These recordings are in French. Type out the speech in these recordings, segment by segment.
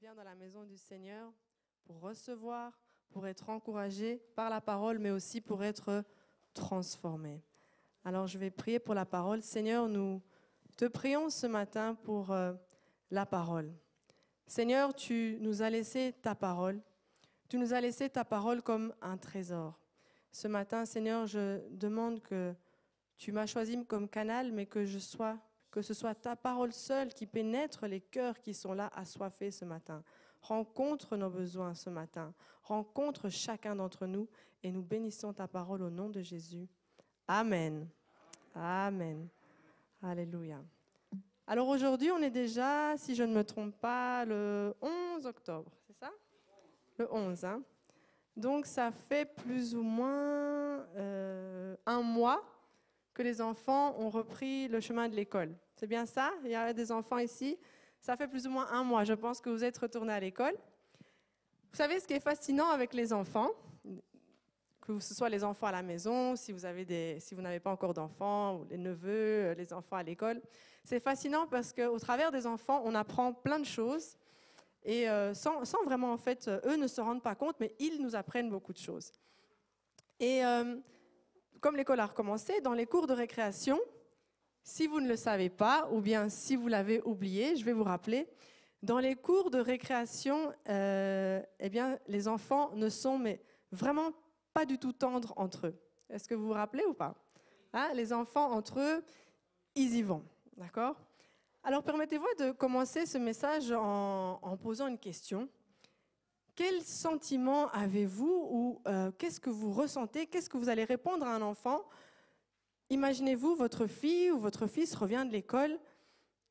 vient dans la maison du Seigneur pour recevoir, pour être encouragé par la parole, mais aussi pour être transformé. Alors, je vais prier pour la parole. Seigneur, nous te prions ce matin pour la parole. Seigneur, tu nous as laissé ta parole. Tu nous as laissé ta parole comme un trésor. Ce matin, Seigneur, je demande que tu m'as choisi comme canal, mais que ce soit ta parole seule qui pénètre les cœurs qui sont là assoiffés ce matin. Rencontre nos besoins ce matin. Rencontre chacun d'entre nous et nous bénissons ta parole au nom de Jésus. Amen. Amen. Alléluia. Alors aujourd'hui, on est déjà, si je ne me trompe pas, le 11 octobre, c'est ça? Le 11, hein? Donc ça fait plus ou moins un mois que les enfants ont repris le chemin de l'école. C'est bien ça? Il y a des enfants ici. Ça fait plus ou moins un mois, je pense, que vous êtes retournés à l'école. Vous savez ce qui est fascinant avec les enfants, que ce soit les enfants à la maison, si vous n'avez pas encore d'enfants, ou les neveux, les enfants à l'école, c'est fascinant parce qu'au travers des enfants, on apprend plein de choses et sans vraiment, en fait, eux ne se rendent pas compte, mais ils nous apprennent beaucoup de choses. Et comme l'école a recommencé, dans les cours de récréation, si vous ne le savez pas, ou bien si vous l'avez oublié, je vais vous rappeler, dans les cours de récréation, eh bien, les enfants ne sont mais vraiment pas du tout tendres entre eux. Est-ce que vous vous rappelez ou pas? Hein, les enfants entre eux, ils y vont, d'accord? Alors permettez-moi de commencer ce message en posant une question. Quel sentiment avez-vous ou qu'est-ce que vous ressentez? Qu'est-ce que vous allez répondre à un enfant? Imaginez-vous, votre fille ou votre fils revient de l'école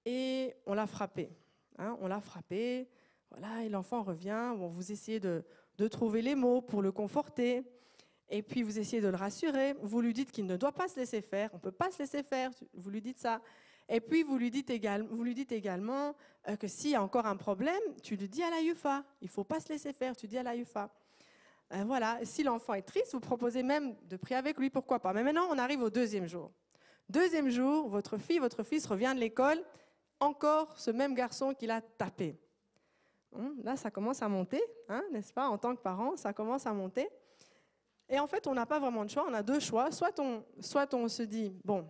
et on l'a frappé. Hein, on l'a frappé, voilà, et l'enfant revient. Bon, vous essayez de trouver les mots pour le conforter. Et puis vous essayez de le rassurer. Vous lui dites qu'il ne doit pas se laisser faire. On ne peut pas se laisser faire. Vous lui dites ça. Et puis vous lui dites également que s'il y a encore un problème, tu le dis à la YUFA. Il ne faut pas se laisser faire, tu dis à la YUFA. Voilà. Si l'enfant est triste, vous proposez même de prier avec lui, pourquoi pas. Mais maintenant, on arrive au deuxième jour. Deuxième jour, votre fille, votre fils revient de l'école, encore ce même garçon qui l'a tapé. Là, ça commence à monter, hein, n'est-ce pas? En tant que parent, ça commence à monter. Et en fait, on n'a pas vraiment de choix, on a deux choix. Soit on se dit, bon,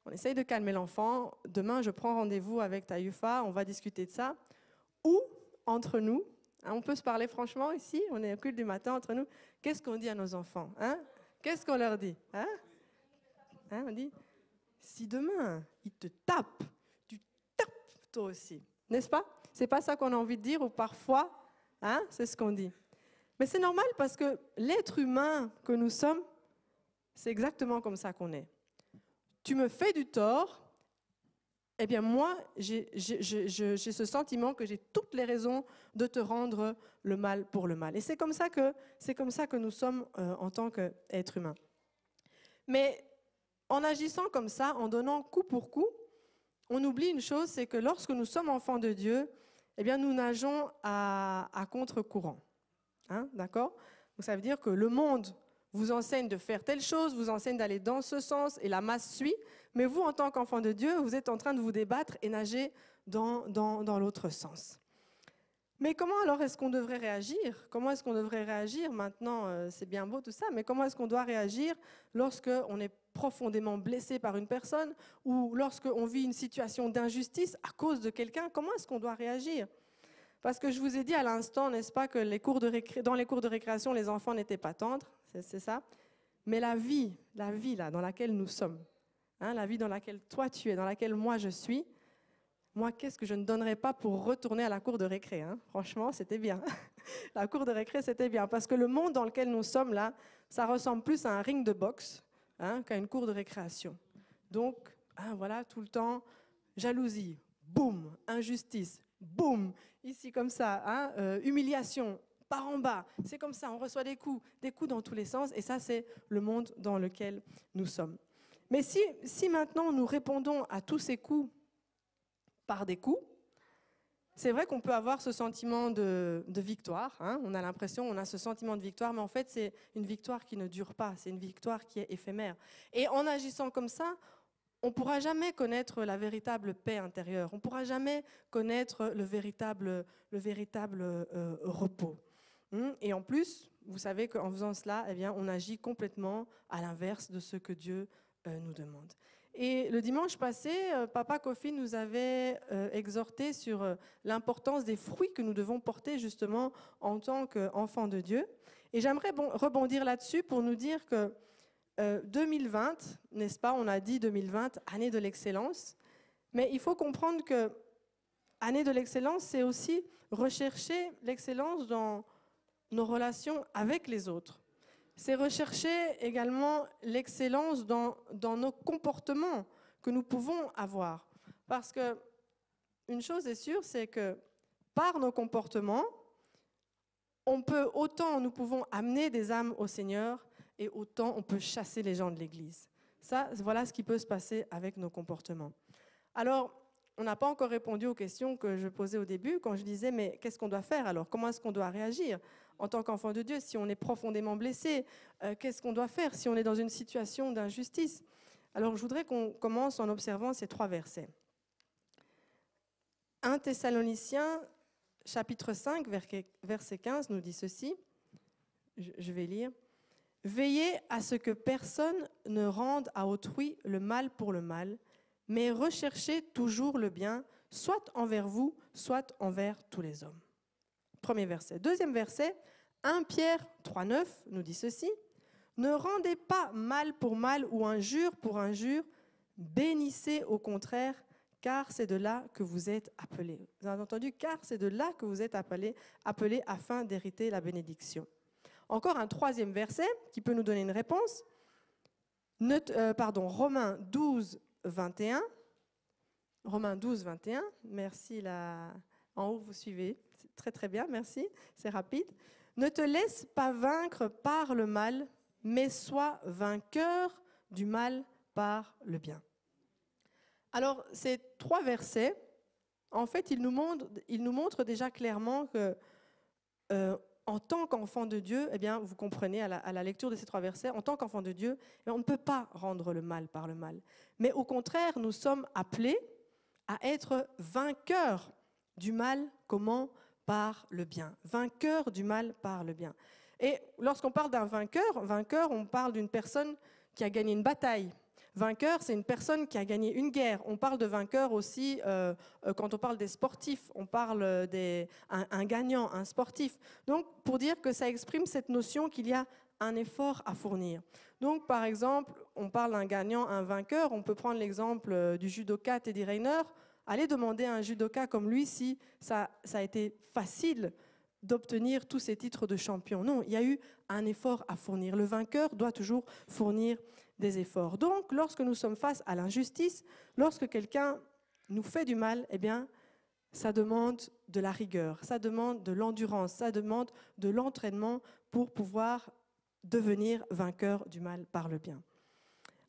on essaye de calmer l'enfant, demain je prends rendez-vous avec ta YUFA, on va discuter de ça. Ou, entre nous, hein, on peut se parler franchement ici, on est au culte du matin entre nous, qu'est-ce qu'on dit à nos enfants, hein? Qu'est-ce qu'on leur dit, hein? On dit, si demain ils te tapent, tu tapes toi aussi, n'est-ce pas? C'est pas ça qu'on a envie de dire, ou parfois, hein, c'est ce qu'on dit. Mais c'est normal parce que l'être humain que nous sommes, c'est exactement comme ça qu'on est. Tu me fais du tort, eh bien moi, j'ai ce sentiment que j'ai toutes les raisons de te rendre le mal pour le mal. Et c'est comme ça que nous sommes en tant qu'êtres humains. Mais en agissant comme ça, en donnant coup pour coup, on oublie une chose, c'est que lorsque nous sommes enfants de Dieu, eh bien nous nageons à contre-courant. Hein, d'accord? Donc ça veut dire que le monde vous enseigne de faire telle chose, vous enseigne d'aller dans ce sens et la masse suit, mais vous, en tant qu'enfant de Dieu, vous êtes en train de vous débattre et nager dans l'autre sens. Mais comment alors est-ce qu'on devrait réagir? Comment est-ce qu'on devrait réagir? Maintenant, c'est bien beau tout ça, mais comment est-ce qu'on doit réagir lorsqu'on est profondément blessé par une personne ou lorsqu'on vit une situation d'injustice à cause de quelqu'un? Comment est-ce qu'on doit réagir? Parce que je vous ai dit à l'instant, n'est-ce pas, que dans les cours de récréation, les enfants n'étaient pas tendres, c'est ça. Mais la vie là, dans laquelle nous sommes, hein, la vie dans laquelle toi tu es, dans laquelle moi je suis, moi, qu'est-ce que je ne donnerais pas pour retourner à la cour de récré, hein? Franchement, c'était bien. La cour de récré, c'était bien. Parce que le monde dans lequel nous sommes là, ça ressemble plus à un ring de boxe, hein, qu'à une cour de récréation. Donc, hein, voilà, tout le temps, jalousie, boum, injustice, boum, ici comme ça, hein, humiliation, par en bas, c'est comme ça, on reçoit des coups dans tous les sens, et ça c'est le monde dans lequel nous sommes. Mais si maintenant nous répondons à tous ces coups par des coups, c'est vrai qu'on peut avoir ce sentiment de victoire, hein, on a l'impression, on a ce sentiment de victoire, mais en fait c'est une victoire qui ne dure pas, c'est une victoire qui est éphémère. Et en agissant comme ça, on ne pourra jamais connaître la véritable paix intérieure, on ne pourra jamais connaître le véritable repos. Et en plus, vous savez qu'en faisant cela, eh bien, on agit complètement à l'inverse de ce que Dieu nous demande. Et le dimanche passé, Papa Kofi nous avait exhorté sur l'importance des fruits que nous devons porter justement en tant qu'enfants de Dieu. Et j'aimerais rebondir là-dessus pour nous dire que 2020, n'est-ce pas, on a dit 2020, année de l'excellence, mais il faut comprendre que année de l'excellence, c'est aussi rechercher l'excellence dans nos relations avec les autres. C'est rechercher également l'excellence dans nos comportements que nous pouvons avoir. Parce que une chose est sûre, c'est que par nos comportements, nous pouvons amener des âmes au Seigneur et autant on peut chasser les gens de l'Église. Ça, voilà ce qui peut se passer avec nos comportements. Alors, on n'a pas encore répondu aux questions que je posais au début quand je disais, mais qu'est-ce qu'on doit faire alors? Comment est-ce qu'on doit réagir en tant qu'enfant de Dieu si on est profondément blessé? Qu'est-ce qu'on doit faire si on est dans une situation d'injustice? Alors, je voudrais qu'on commence en observant ces 3 versets. 1 Thessaloniciens, chapitre 5, verset 15, nous dit ceci. Je vais lire. « Veillez à ce que personne ne rende à autrui le mal pour le mal, mais recherchez toujours le bien, soit envers vous, soit envers tous les hommes. » Premier verset. Deuxième verset, 1 Pierre 3, 9 nous dit ceci. « Ne rendez pas mal pour mal ou injure pour injure, bénissez au contraire, car c'est de là que vous êtes appelés. » Vous avez entendu? Car c'est de là que vous êtes appelés afin d'hériter la bénédiction. Encore un 3e verset qui peut nous donner une réponse. Romains 12, 21. Romains 12, 21. Merci, en haut, vous suivez. C'est très, très bien, merci. C'est rapide. « Ne te laisse pas vaincre par le mal, mais sois vainqueur du mal par le bien. » Alors, ces 3 versets, en fait, ils nous montrent déjà clairement que en tant qu'enfant de Dieu, eh bien, vous comprenez à la lecture de ces 3 versets, en tant qu'enfant de Dieu, on ne peut pas rendre le mal par le mal. Mais au contraire, nous sommes appelés à être vainqueurs du mal. Comment? Par le bien. Vainqueurs du mal par le bien. Et lorsqu'on parle d'un vainqueur, on parle d'une personne qui a gagné une bataille. Vainqueur, c'est une personne qui a gagné une guerre. On parle de vainqueur aussi quand on parle des sportifs. On parle d'un gagnant, un sportif. Donc, pour dire que ça exprime cette notion qu'il y a un effort à fournir. Donc, par exemple, on parle d'un gagnant, un vainqueur. On peut prendre l'exemple du judoka Teddy Riner. Allez demander à un judoka comme lui si ça a été facile d'obtenir tous ces titres de champion. Non, il y a eu un effort à fournir. Le vainqueur doit toujours fournir des efforts. Donc, lorsque nous sommes face à l'injustice, lorsque quelqu'un nous fait du mal, eh bien, ça demande de la rigueur, ça demande de l'endurance, ça demande de l'entraînement pour pouvoir devenir vainqueur du mal par le bien.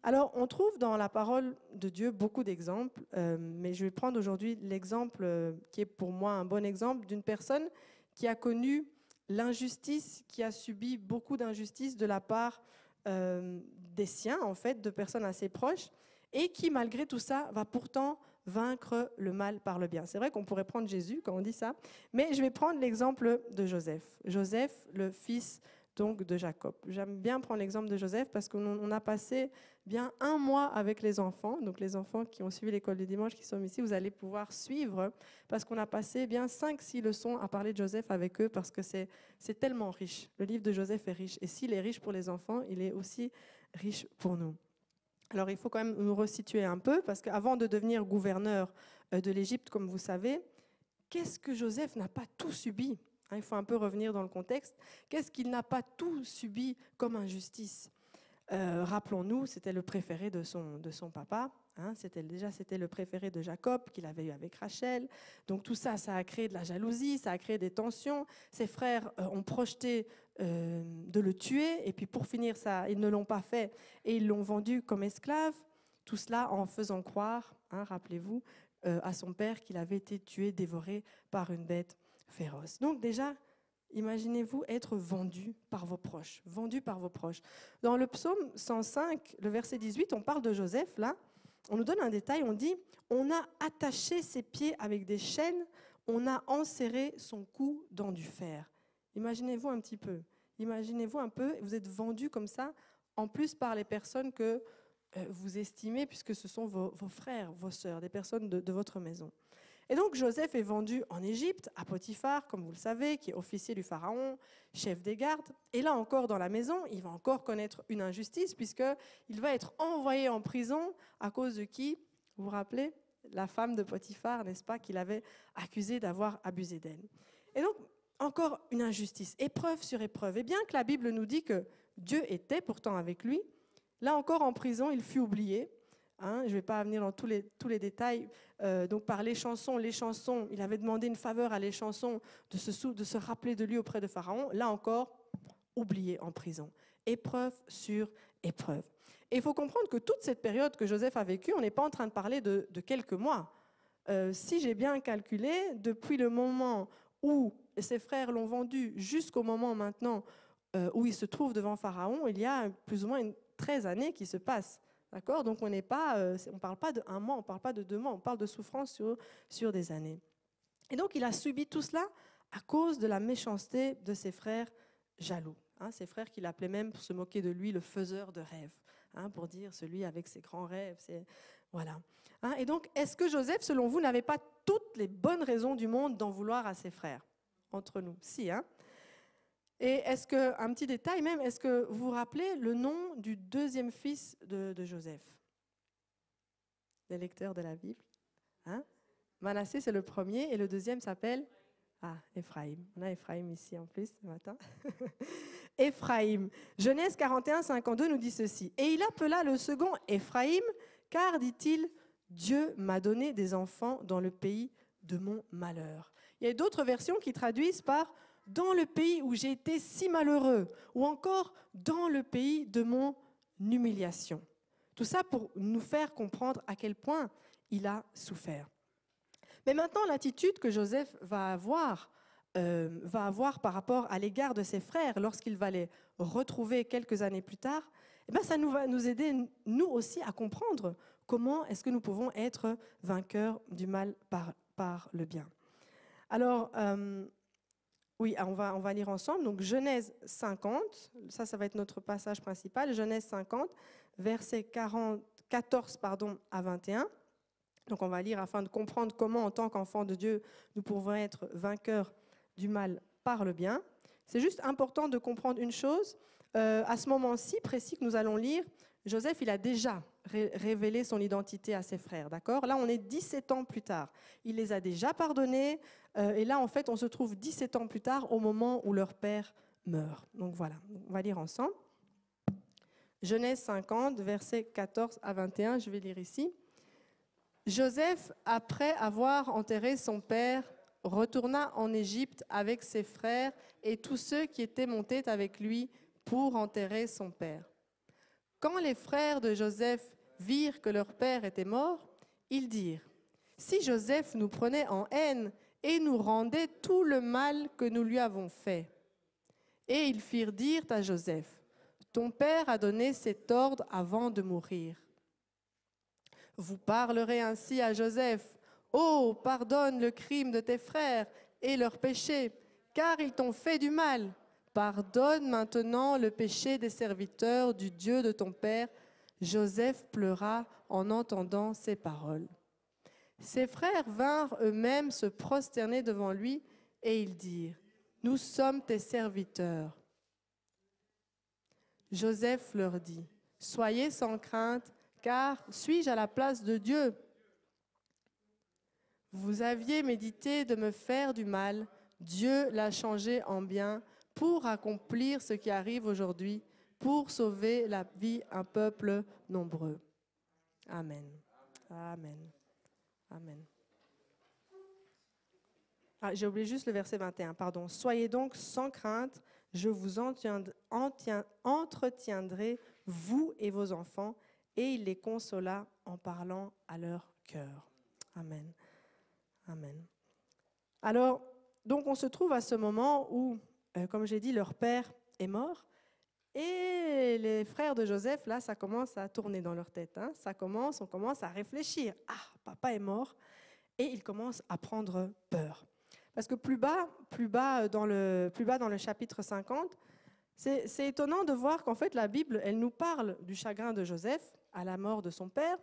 Alors, on trouve dans la parole de Dieu beaucoup d'exemples, mais je vais prendre aujourd'hui l'exemple qui est pour moi un bon exemple d'une personne qui a connu l'injustice, qui a subi beaucoup d'injustice de la part des siens, en fait, de personnes assez proches, et qui, malgré tout ça, va pourtant vaincre le mal par le bien. C'est vrai qu'on pourrait prendre Jésus quand on dit ça, mais je vais prendre l'exemple de Joseph. Joseph, le fils donc de Jacob. J'aime bien prendre l'exemple de Joseph parce qu'on a passé bien 1 mois avec les enfants. Donc les enfants qui ont suivi l'école du dimanche, qui sont ici, vous allez pouvoir suivre parce qu'on a passé bien 5-6 leçons à parler de Joseph avec eux parce que c'est tellement riche. Le livre de Joseph est riche. Et s'il est riche pour les enfants, il est aussi riche pour nous. Alors il faut quand même nous resituer un peu parce qu'avant de devenir gouverneur de l'Égypte, comme vous savez, qu'est-ce que Joseph n'a pas tout subi ? Il faut un peu revenir dans le contexte. Qu'est-ce qu'il n'a pas tout subi comme injustice? Rappelons-nous, c'était le préféré de son papa. C'était le préféré de Jacob qu'il avait eu avec Rachel. Donc tout ça, ça a créé de la jalousie, ça a créé des tensions. Ses frères ont projeté de le tuer. Et puis pour finir, ça, ils ne l'ont pas fait et ils l'ont vendu comme esclave. Tout cela en faisant croire, rappelez-vous, à son père qu'il avait été tué, dévoré par une bête féroce. Donc déjà, imaginez-vous être vendu par vos proches, vendu par vos proches. Dans le psaume 105, le verset 18, on parle de Joseph là, on nous donne un détail, on dit « On a attaché ses pieds avec des chaînes, on a enserré son cou dans du fer. » Imaginez-vous un petit peu. Imaginez-vous un peu, vous êtes vendu comme ça, en plus par les personnes que vous estimez, puisque ce sont vos frères, vos sœurs, des personnes de votre maison. Et donc Joseph est vendu en Égypte, à Potiphar, comme vous le savez, qui est officier du Pharaon, chef des gardes. Et là encore, dans la maison, il va encore connaître une injustice, puisqu'il va être envoyé en prison à cause de qui? Vous vous rappelez? La femme de Potiphar, n'est-ce pas, qu'il avait accusée d'avoir abusé d'elle. Et donc, encore une injustice, épreuve sur épreuve. Et bien que la Bible nous dit que Dieu était pourtant avec lui, là encore en prison, il fut oublié. Je ne vais pas venir dans tous les détails. Donc par les chansons, il avait demandé une faveur à les chansons de se rappeler de lui auprès de Pharaon. Là encore, oublié en prison. Épreuve sur épreuve. Et il faut comprendre que toute cette période que Joseph a vécue, on n'est pas en train de parler de quelques mois. Si j'ai bien calculé, depuis le moment où ses frères l'ont vendu jusqu'au moment maintenant où il se trouve devant Pharaon, il y a plus ou moins 13 années qui se passent. D'accord ? Donc on ne parle pas de 1 mois, on ne parle pas de 2 mois, on parle de souffrance sur des années. Et donc il a subi tout cela à cause de la méchanceté de ses frères jaloux. Ses frères qu'il appelait même, pour se moquer de lui, le faiseur de rêves. Pour dire celui avec ses grands rêves. Voilà. Et donc, est-ce que Joseph, selon vous, n'avait pas toutes les bonnes raisons du monde d'en vouloir à ses frères? Entre nous, si. Et un petit détail même, est-ce que vous vous rappelez le nom du deuxième fils de Joseph? Les lecteurs de la Bible. Manassé, c'est le premier, et le deuxième s'appelle Ephraïm. On a Ephraïm ici en plus ce matin. Ephraïm. Genèse 41, 52 nous dit ceci. Et il appela le second Ephraïm, car, dit-il, Dieu m'a donné des enfants dans le pays de mon malheur. Il y a d'autres versions qui traduisent par dans le pays où j'ai été si malheureux, ou encore dans le pays de mon humiliation. Tout ça pour nous faire comprendre à quel point il a souffert. Mais maintenant, l'attitude que Joseph va avoir par rapport à l'égard de ses frères lorsqu'il va les retrouver quelques années plus tard, ça va nous aider, nous aussi, à comprendre comment est-ce que nous pouvons être vainqueurs du mal par le bien. Alors, on va lire ensemble. Donc, Genèse 50, ça va être notre passage principal. Genèse 50, versets 14 à 21. Donc, on va lire afin de comprendre comment, en tant qu'enfants de Dieu, nous pouvons être vainqueurs du mal par le bien. C'est juste important de comprendre une chose. À ce moment-ci précis que nous allons lire, Joseph, il a déjà révélé son identité à ses frères. D'accord ? Là, on est 17 ans plus tard. Il les a déjà pardonnés. Et là, en fait, on se trouve 17 ans plus tard, au moment où leur père meurt. Donc voilà, on va lire ensemble. Genèse 50, versets 14 à 21, je vais lire ici. Joseph, après avoir enterré son père, retourna en Égypte avec ses frères et tous ceux qui étaient montés avec lui pour enterrer son père. Quand les frères de Joseph virent que leur père était mort, ils dirent « Si Joseph nous prenait en haine et nous rendait tout le mal que nous lui avons fait. » Et ils firent dire à Joseph « Ton père a donné cet ordre avant de mourir. » Vous parlerez ainsi à Joseph, « Oh, pardonne le crime de tes frères et leurs péchés, car ils t'ont fait du mal. Pardonne maintenant le péché des serviteurs du Dieu de ton père. » Joseph pleura en entendant ces paroles. Ses frères vinrent eux-mêmes se prosterner devant lui et ils dirent, « Nous sommes tes serviteurs. » Joseph leur dit, « Soyez sans crainte, car suis-je à la place de Dieu? Vous aviez médité de me faire du mal, Dieu l'a changé en bien pour accomplir ce qui arrive aujourd'hui, pour sauver la vie d'un peuple nombreux. » Amen. Amen. Amen. J'ai oublié juste le verset 21, pardon. « Soyez donc sans crainte, je vous entretiendrai, vous et vos enfants. » Et il les consola en parlant à leur cœur. Amen. Amen. Alors, donc on se trouve à ce moment où, comme j'ai dit, leur père est mort. Et les frères de Joseph, là, ça commence à tourner dans leur tête. Hein. On commence à réfléchir. Ah, papa est mort. Et ils commencent à prendre peur. Parce que plus bas dans le chapitre 50, c'est étonnant de voir qu'en fait, la Bible, elle nous parle du chagrin de Joseph à la mort de son père.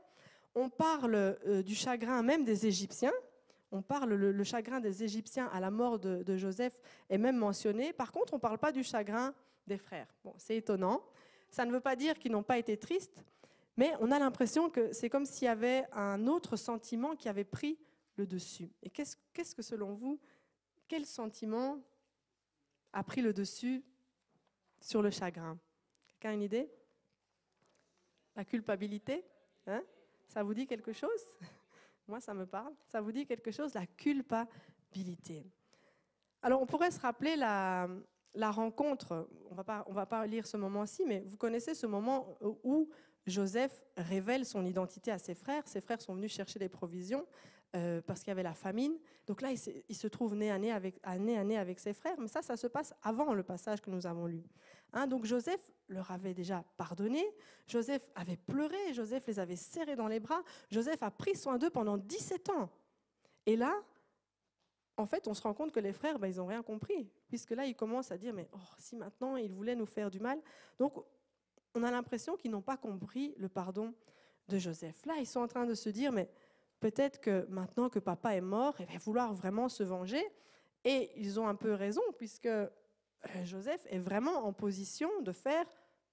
On parle du chagrin même des Égyptiens. On parle le chagrin des Égyptiens à la mort de Joseph est même mentionné. Par contre, on ne parle pas du chagrin des frères. Bon, c'est étonnant. Ça ne veut pas dire qu'ils n'ont pas été tristes, mais on a l'impression que c'est comme s'il y avait un autre sentiment qui avait pris le dessus. Et qu'est-ce que selon vous, quel sentiment a pris le dessus sur le chagrin? Quelqu'un a une idée? La culpabilité? Hein? Ça vous dit quelque chose? Moi, ça me parle. Ça vous dit quelque chose? La culpabilité. Alors, on pourrait se rappeler la rencontre. On va pas lire ce moment-ci, mais vous connaissez ce moment où Joseph révèle son identité à ses frères. Ses frères sont venus chercher des provisions parce qu'il y avait la famine. Donc là, il se trouve nez à nez avec ses frères. Mais ça se passe avant le passage que nous avons lu. Hein, donc Joseph leur avait déjà pardonné. Joseph avait pleuré. Joseph les avait serrés dans les bras. Joseph a pris soin d'eux pendant 17 ans. Et là, en fait, on se rend compte que les frères, ils n'ont rien compris. Puisque là, ils commencent à dire, mais si maintenant, ils voulaient nous faire du mal. Donc, on a l'impression qu'ils n'ont pas compris le pardon de Joseph. Là, ils sont en train de se dire, mais peut-être que maintenant que papa est mort, il va vouloir vraiment se venger. Et ils ont un peu raison, puisque Joseph est vraiment en position de faire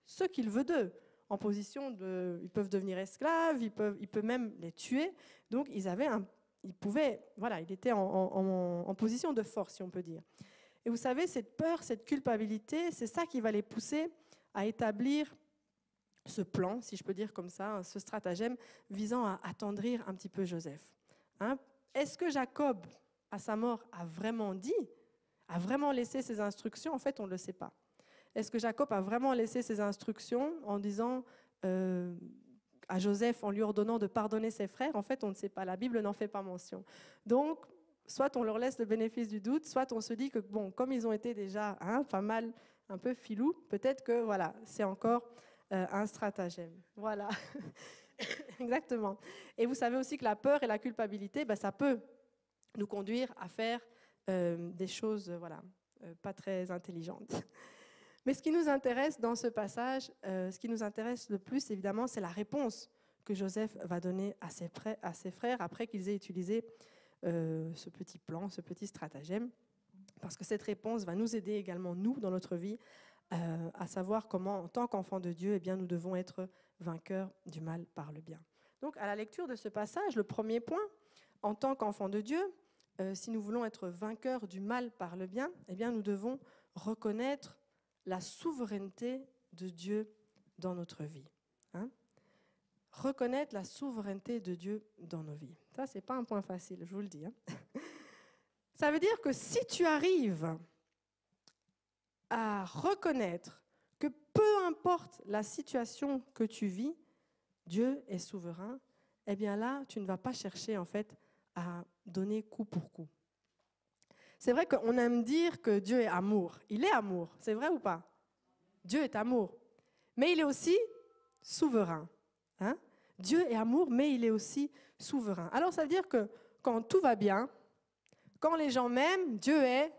ce qu'il veut d'eux. En position ils peuvent devenir esclaves, il peut même les tuer. Donc, il était en position de force, si on peut dire. Et vous savez, cette peur, cette culpabilité, c'est ça qui va les pousser à établir ce plan, si je peux dire comme ça, ce stratagème visant à attendrir un petit peu Joseph. Hein? Est-ce que Jacob, à sa mort, a vraiment laissé ses instructions? En fait, on ne le sait pas. Est-ce que Jacob a vraiment laissé ses instructions en disant à Joseph, en lui ordonnant de pardonner ses frères? En fait, on ne sait pas. La Bible n'en fait pas mention. Donc, soit on leur laisse le bénéfice du doute, soit on se dit que, comme ils ont été déjà pas mal, un peu filous, peut-être que c'est encore un stratagème. Voilà, exactement. Et vous savez aussi que la peur et la culpabilité, ça peut nous conduire à faire des choses pas très intelligentes. Mais ce qui nous intéresse dans ce passage, ce qui nous intéresse le plus, évidemment, c'est la réponse que Joseph va donner à ses frères après qu'ils aient utilisé ce petit plan, ce petit stratagème. Parce que cette réponse va nous aider également, nous, dans notre vie, à savoir comment, en tant qu'enfants de Dieu, nous devons être vainqueurs du mal par le bien. Donc, à la lecture de ce passage, le premier point, en tant qu'enfants de Dieu, si nous voulons être vainqueurs du mal par le bien, nous devons reconnaître la souveraineté de Dieu dans notre vie. Hein? Reconnaître la souveraineté de Dieu dans nos vies. Ça, ce n'est pas un point facile, je vous le dis. Hein? Ça veut dire que si tu arrives à reconnaître que peu importe la situation que tu vis, Dieu est souverain, là, tu ne vas pas chercher en fait à donner coup pour coup. C'est vrai qu'on aime dire que Dieu est amour. Il est amour, c'est vrai ou pas? Dieu est amour. Mais il est aussi souverain. Hein? Dieu est amour, mais il est aussi souverain. Alors ça veut dire que quand tout va bien, quand les gens m'aiment, Dieu est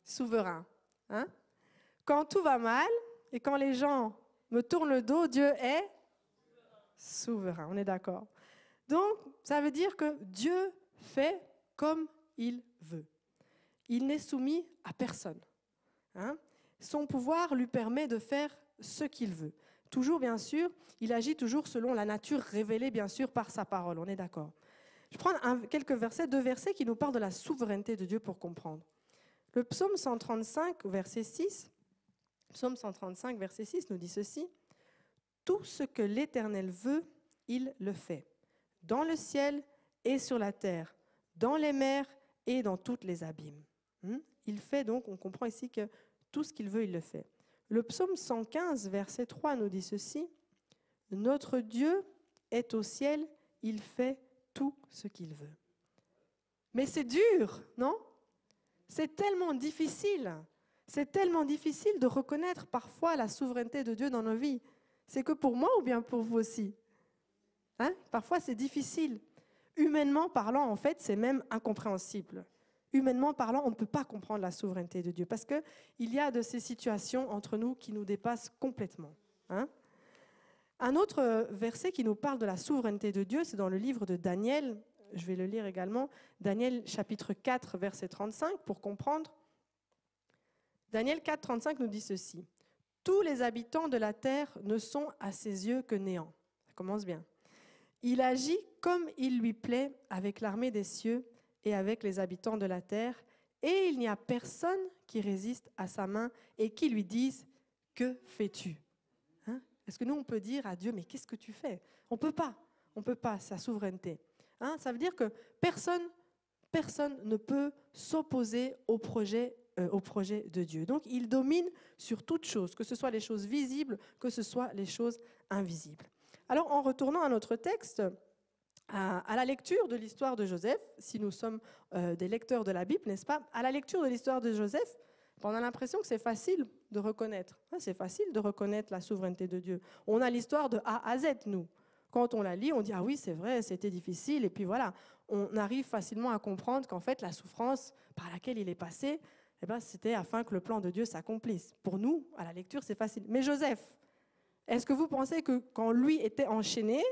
souverain. Hein? Quand tout va mal et quand les gens me tournent le dos, Dieu est souverain. On est d'accord. Donc, ça veut dire que Dieu fait comme il veut. Il n'est soumis à personne. Hein? Son pouvoir lui permet de faire ce qu'il veut. Toujours, bien sûr, il agit toujours selon la nature révélée, bien sûr, par sa parole. On est d'accord. Je prends deux versets qui nous parlent de la souveraineté de Dieu pour comprendre. Le psaume 135, verset 6, psaume 135, verset 6 nous dit ceci: « Tout ce que l'Éternel veut, il le fait, dans le ciel et sur la terre, dans les mers et dans toutes les abîmes. » Il fait donc, on comprend ici que tout ce qu'il veut, il le fait. Le psaume 115, verset 3 nous dit ceci: « Notre Dieu est au ciel, il fait tout ce qu'il veut. » Mais c'est dur, non? C'est tellement difficile. C'est tellement difficile de reconnaître parfois la souveraineté de Dieu dans nos vies. C'est que pour moi ou bien pour vous aussi? Parfois, c'est difficile. Humainement parlant, en fait, c'est même incompréhensible. Humainement parlant, on ne peut pas comprendre la souveraineté de Dieu parce qu'il y a de ces situations entre nous qui nous dépassent complètement. Un autre verset qui nous parle de la souveraineté de Dieu, c'est dans le livre de Daniel. Je vais le lire également. Daniel chapitre 4, verset 35, pour comprendre. Daniel 4, 35 nous dit ceci. « Tous les habitants de la terre ne sont à ses yeux que néant. » Ça commence bien. « Il agit comme il lui plaît avec l'armée des cieux et avec les habitants de la terre, et il n'y a personne qui résiste à sa main et qui lui dise « Que fais-tu » Est-ce que nous, on peut dire à Dieu « Mais qu'est-ce que tu fais ?» On ne peut pas, sa souveraineté. Ça veut dire que personne ne peut s'opposer au projet de Dieu. Donc, il domine sur toutes choses, que ce soit les choses visibles, que ce soit les choses invisibles. Alors, en retournant à notre texte, à la lecture de l'histoire de Joseph, si nous sommes des lecteurs de la Bible, n'est-ce pas? À la lecture de l'histoire de Joseph, on a l'impression que c'est facile de reconnaître. C'est facile de reconnaître la souveraineté de Dieu. On a l'histoire de A à Z, nous. Quand on la lit, on dit « Ah oui, c'est vrai, c'était difficile. » Et puis voilà, on arrive facilement à comprendre qu'en fait, la souffrance par laquelle il est passé, c'était afin que le plan de Dieu s'accomplisse. Pour nous, à la lecture, c'est facile. Mais Joseph, est-ce que vous pensez que quand lui était enchaîné,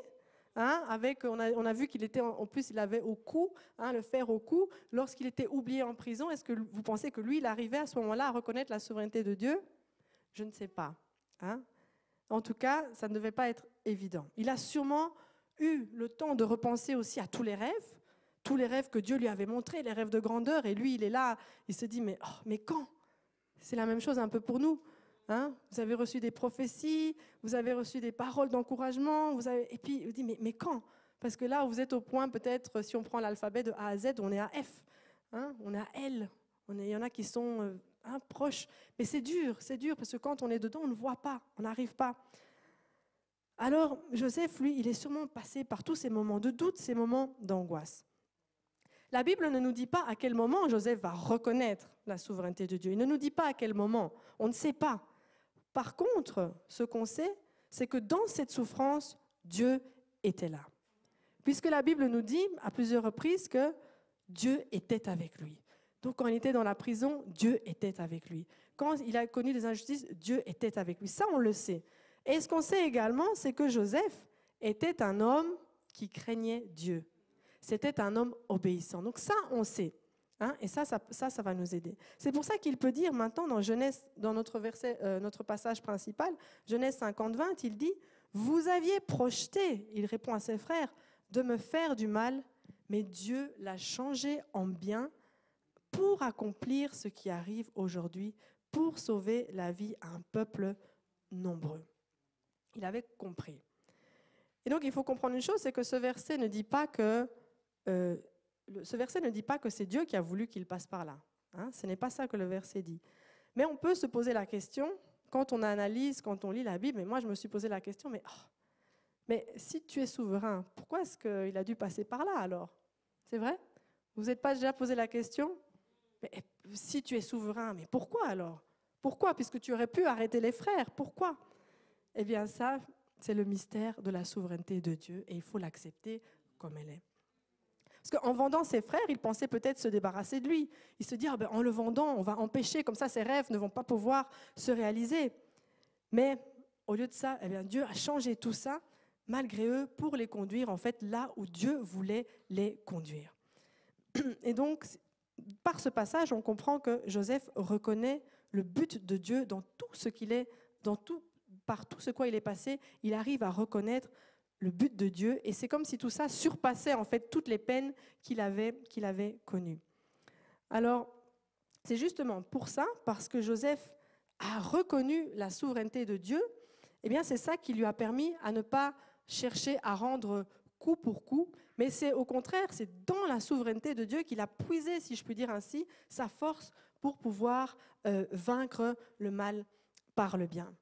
on a vu qu'il était, en plus il avait au cou, le fer au cou, lorsqu'il était oublié en prison, est-ce que vous pensez que lui, il arrivait à ce moment-là à reconnaître la souveraineté de Dieu? Je ne sais pas. En tout cas, ça ne devait pas être évident. Il a sûrement eu le temps de repenser aussi à tous les rêves que Dieu lui avait montrés, les rêves de grandeur, et lui, il est là, il se dit, mais quand? C'est la même chose un peu pour nous. Vous avez reçu des prophéties, vous avez reçu des paroles d'encouragement, et puis vous dites, mais quand? Parce que là, vous êtes au point, peut-être, si on prend l'alphabet de A à Z, on est à F, on est à L, il y en a qui sont proches. Mais c'est dur, parce que quand on est dedans, on ne voit pas, on n'arrive pas. Alors, Joseph, lui, il est sûrement passé par tous ces moments de doute, ces moments d'angoisse. La Bible ne nous dit pas à quel moment Joseph va reconnaître la souveraineté de Dieu. Il ne nous dit pas à quel moment, on ne sait pas. Par contre, ce qu'on sait, c'est que dans cette souffrance, Dieu était là. Puisque la Bible nous dit à plusieurs reprises que Dieu était avec lui. Donc quand il était dans la prison, Dieu était avec lui. Quand il a connu des injustices, Dieu était avec lui. Ça, on le sait. Et ce qu'on sait également, c'est que Joseph était un homme qui craignait Dieu. C'était un homme obéissant. Donc ça, on sait. Et ça va nous aider. C'est pour ça qu'il peut dire maintenant dans Genèse, dans notre passage principal, Genèse 50, 20, il dit « Vous aviez projeté, il répond à ses frères, de me faire du mal, mais Dieu l'a changé en bien pour accomplir ce qui arrive aujourd'hui, pour sauver la vie à un peuple nombreux. » Il avait compris. Et donc il faut comprendre une chose, c'est que ce verset ne dit pas que c'est Dieu qui a voulu qu'il passe par là. Ce n'est pas ça que le verset dit. Mais on peut se poser la question, quand on analyse, quand on lit la Bible, et moi je me suis posé la question, mais si tu es souverain, pourquoi est-ce qu'il a dû passer par là alors? C'est vrai? Vous n'êtes pas déjà posé la question? Mais si tu es souverain, mais pourquoi alors? Pourquoi? Puisque tu aurais pu arrêter les frères, pourquoi? Eh bien ça, c'est le mystère de la souveraineté de Dieu et il faut l'accepter comme elle est. Parce qu'en vendant ses frères, il pensait peut-être se débarrasser de lui. Il se dit, en le vendant, on va empêcher, comme ça ses rêves ne vont pas pouvoir se réaliser. Mais au lieu de ça, Dieu a changé tout ça, malgré eux, pour les conduire en fait là où Dieu voulait les conduire. Et donc, par ce passage, on comprend que Joseph reconnaît le but de Dieu dans tout ce qu'il est, par tout ce quoi il est passé, il arrive à reconnaître le but de Dieu, et c'est comme si tout ça surpassait en fait toutes les peines qu'il avait connues. Alors, c'est justement pour ça, parce que Joseph a reconnu la souveraineté de Dieu, c'est ça qui lui a permis à ne pas chercher à rendre coup pour coup, mais c'est au contraire, c'est dans la souveraineté de Dieu qu'il a puisé, si je puis dire ainsi, sa force pour pouvoir vaincre le mal par le bien.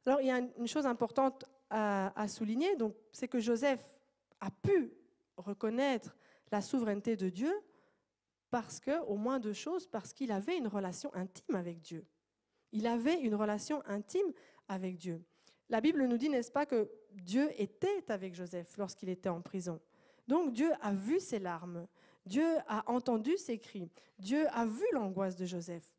Alors, il y a une chose importante à souligner, donc, c'est que Joseph a pu reconnaître la souveraineté de Dieu parce que, au moins deux choses, parce qu'il avait une relation intime avec Dieu. Il avait une relation intime avec Dieu. La Bible nous dit, n'est-ce pas, que Dieu était avec Joseph lorsqu'il était en prison. Donc Dieu a vu ses larmes, Dieu a entendu ses cris, Dieu a vu l'angoisse de Joseph.